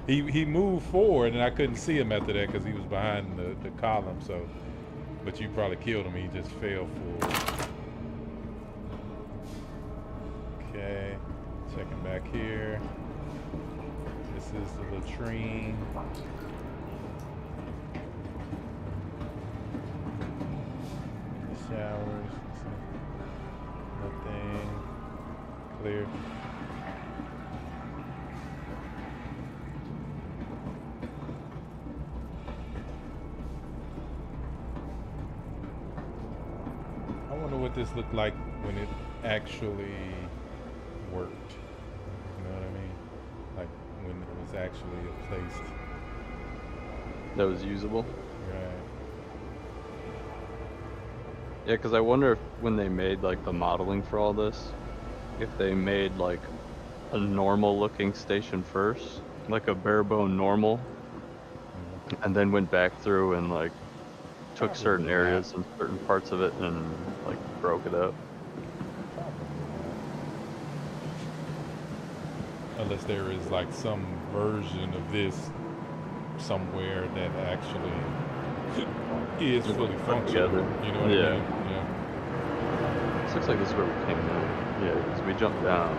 He moved forward, and I couldn't see him after that because he was behind the column. So, but you probably killed him. He just fell forward. Okay. Checking back here. This is the latrine. The showers. Nothing. Clear. I wonder what this looked like when it actually worked. You know what I mean? Like when it was actually a place. That was usable. Right. Yeah, because I wonder if when they made like the modeling for all this, if they made like a normal looking station first, like a bare bone normal, and then went back through and like took certain areas and certain parts of it and like broke it up. Unless there is like some version of this somewhere that actually is fully functional. You know what I mean? Yeah. This looks like this is where we came in. Yeah, because we jumped down.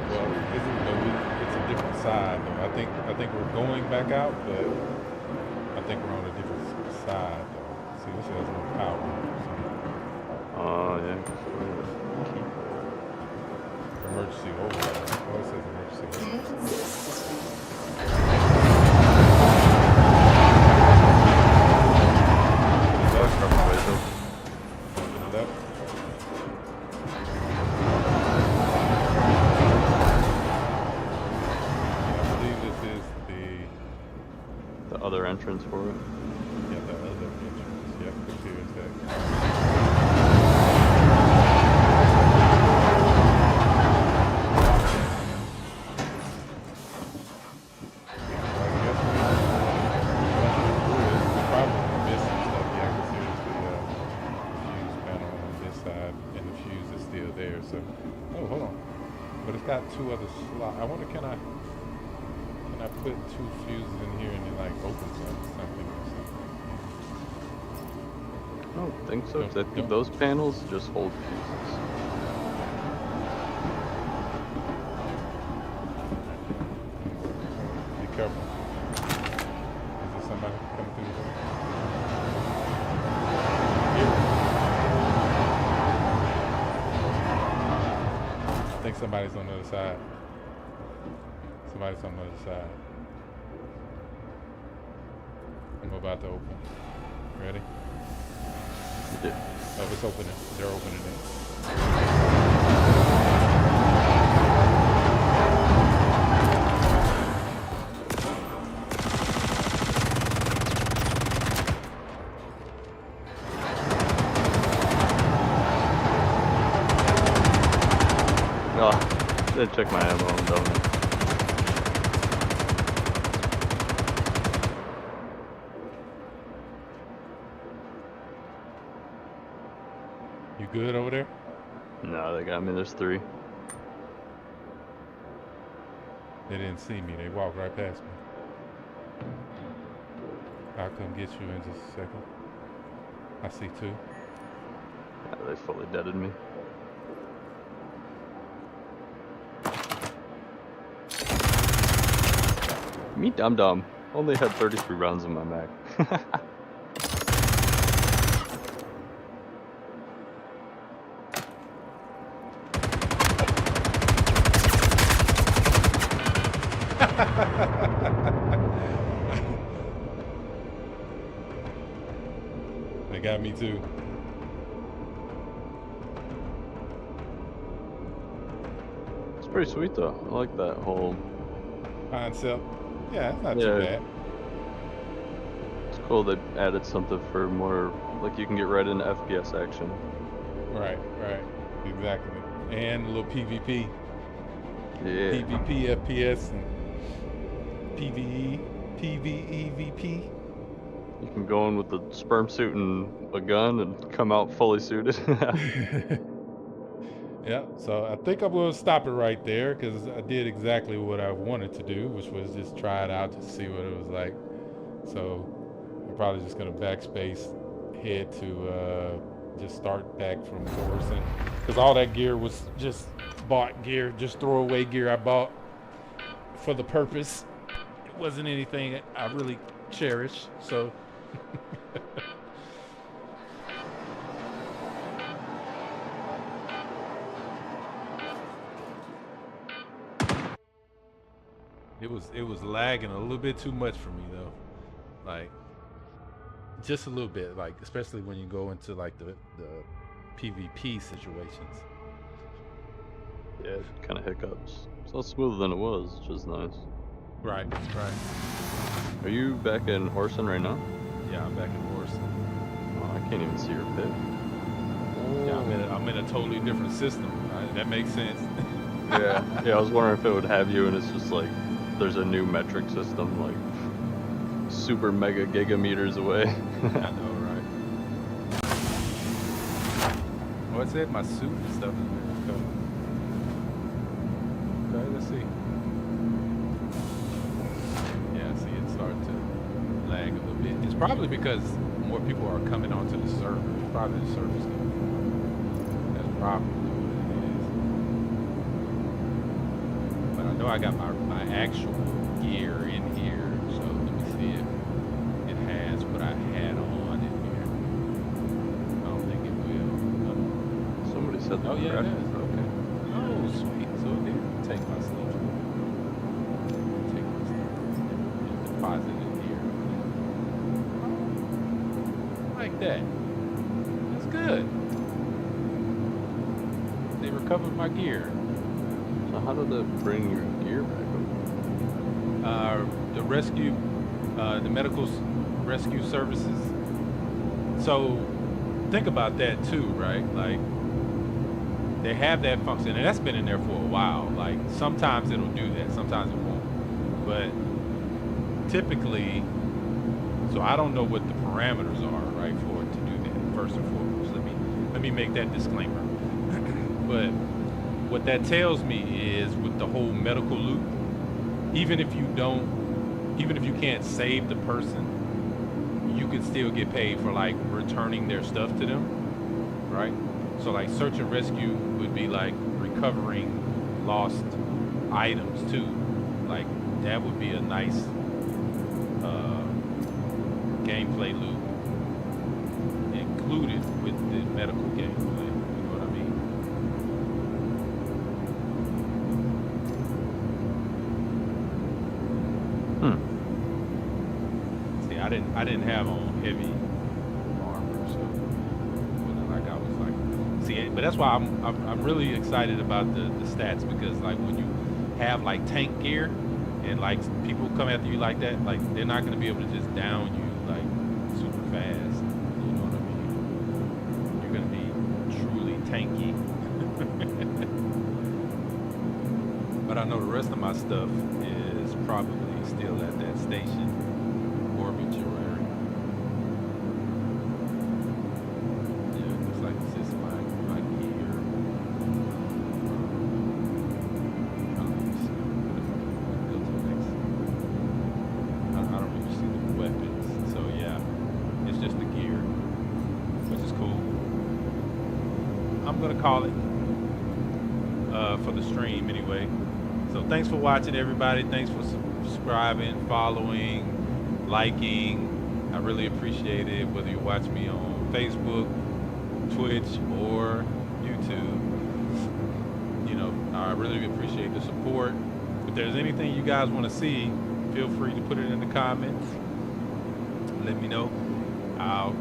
Well, it's a different side though. I think we're going back out, but I think we're on a different side though. See, this has no power. Oh yeah. Emergency override. Oh, it says emergency override. Other entrance for it. Yeah, the other entrance. Yep, here's that. Probably missing stuff. Yeah, because here's the fuse panel on this side, and the fuse is still there. So, oh, hold on. But it's got two other slots. I wonder, can I put two fuses in here and it like opens up something or something? I don't think so, because I think those panels just hold fuses. Be careful. Is there somebody coming through the door? Here. I think somebody's on the other side. Somebody's on the other side. I'm about to open. Ready? Yeah. Oh, it's opening. They're opening it. Oh, didn't check my ammo. I'm done. You good over there? No, they got me. There's three. They didn't see me. They walked right past me. I'll come get you in just a second. I see two. Yeah, they fully deaded me. Me dum-dum. Only had 33 rounds in my mag. They got me too. It's pretty sweet though. I like that whole concept. Yeah, it's not too bad. It's cool they added something for more, like you can get right into FPS action. Right, exactly. And a little PvP. Yeah. PvP, FPS, and PvE, VP. You can go in with the sperm suit and a gun and come out fully suited. Yeah, so I think I'm going to stop it right there because I did exactly what I wanted to do, which was just try it out to see what it was like. So I'm probably just going to backspace, head to just start back from course, and because all that gear was just bought gear, just throwaway gear I bought for the purpose. It wasn't anything I really cherish, so. It was lagging a little bit too much for me though, like just a little bit, like especially when you go into like the PvP situations. Yeah, kind of hiccups. It's not smoother than it was, which is nice. Right, right. Are you back in Orson right now? Yeah, I'm back in Orson. Oh, I can't even see your pit. Yeah, I'm in a totally different system. Right? That makes sense. Yeah, I was wondering if it would have you, and it's just like there's a new metric system, like super mega gigameters away. I know, right? What's it? My suit and stuff in there. Okay, let's see. Yeah, I see it start to lag a little bit. It's probably because more people are coming onto the server. It's probably the server's coming. That's probably what it is. But I know I got my actual gear in here, so let me see if it has what I had on in here. I don't think it will. No. Somebody said that. Oh yeah, it does. Okay. Oh sweet. So it did take my stuff. Take my stuff. And deposit it here. Like that. That's good. They recovered my gear. So how did it bring your gear back up? The rescue, the medical rescue services. So think about that too, right? Like they have that function, and that's been in there for a while. Like sometimes it'll do that, sometimes it won't. But typically, so I don't know what the parameters are, right, for it to do that. First and foremost, let me make that disclaimer. But what that tells me is with the whole medical loop, even if you can't save the person, you can still get paid for like returning their stuff to them, right? So like search and rescue would be like recovering lost items too. Like that would be a nice gameplay loop included with the medical gameplay. You know what I mean? See, I didn't have on heavy armor, so like I was like, see, but that's why I'm really excited about the stats, because like when you have like tank gear and like people come after you like that, like they're not gonna be able to just down you like super fast. You know what I mean? You're gonna be truly tanky. But I know the rest of my stuff is probably still at that station obituary. Yeah, it looks like it's just my gear. I don't even see it. Go to the next. I don't even see the weapons. So yeah, it's just the gear, which is cool. I'm gonna call it for the stream anyway. So thanks for watching, everybody. Thanks for subscribing, following, liking. I really appreciate it, whether you watch me on Facebook, Twitch, or YouTube. You know, I really appreciate the support. If there's anything you guys want to see, feel free to put it in the comments. Let me know. I'll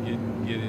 get it.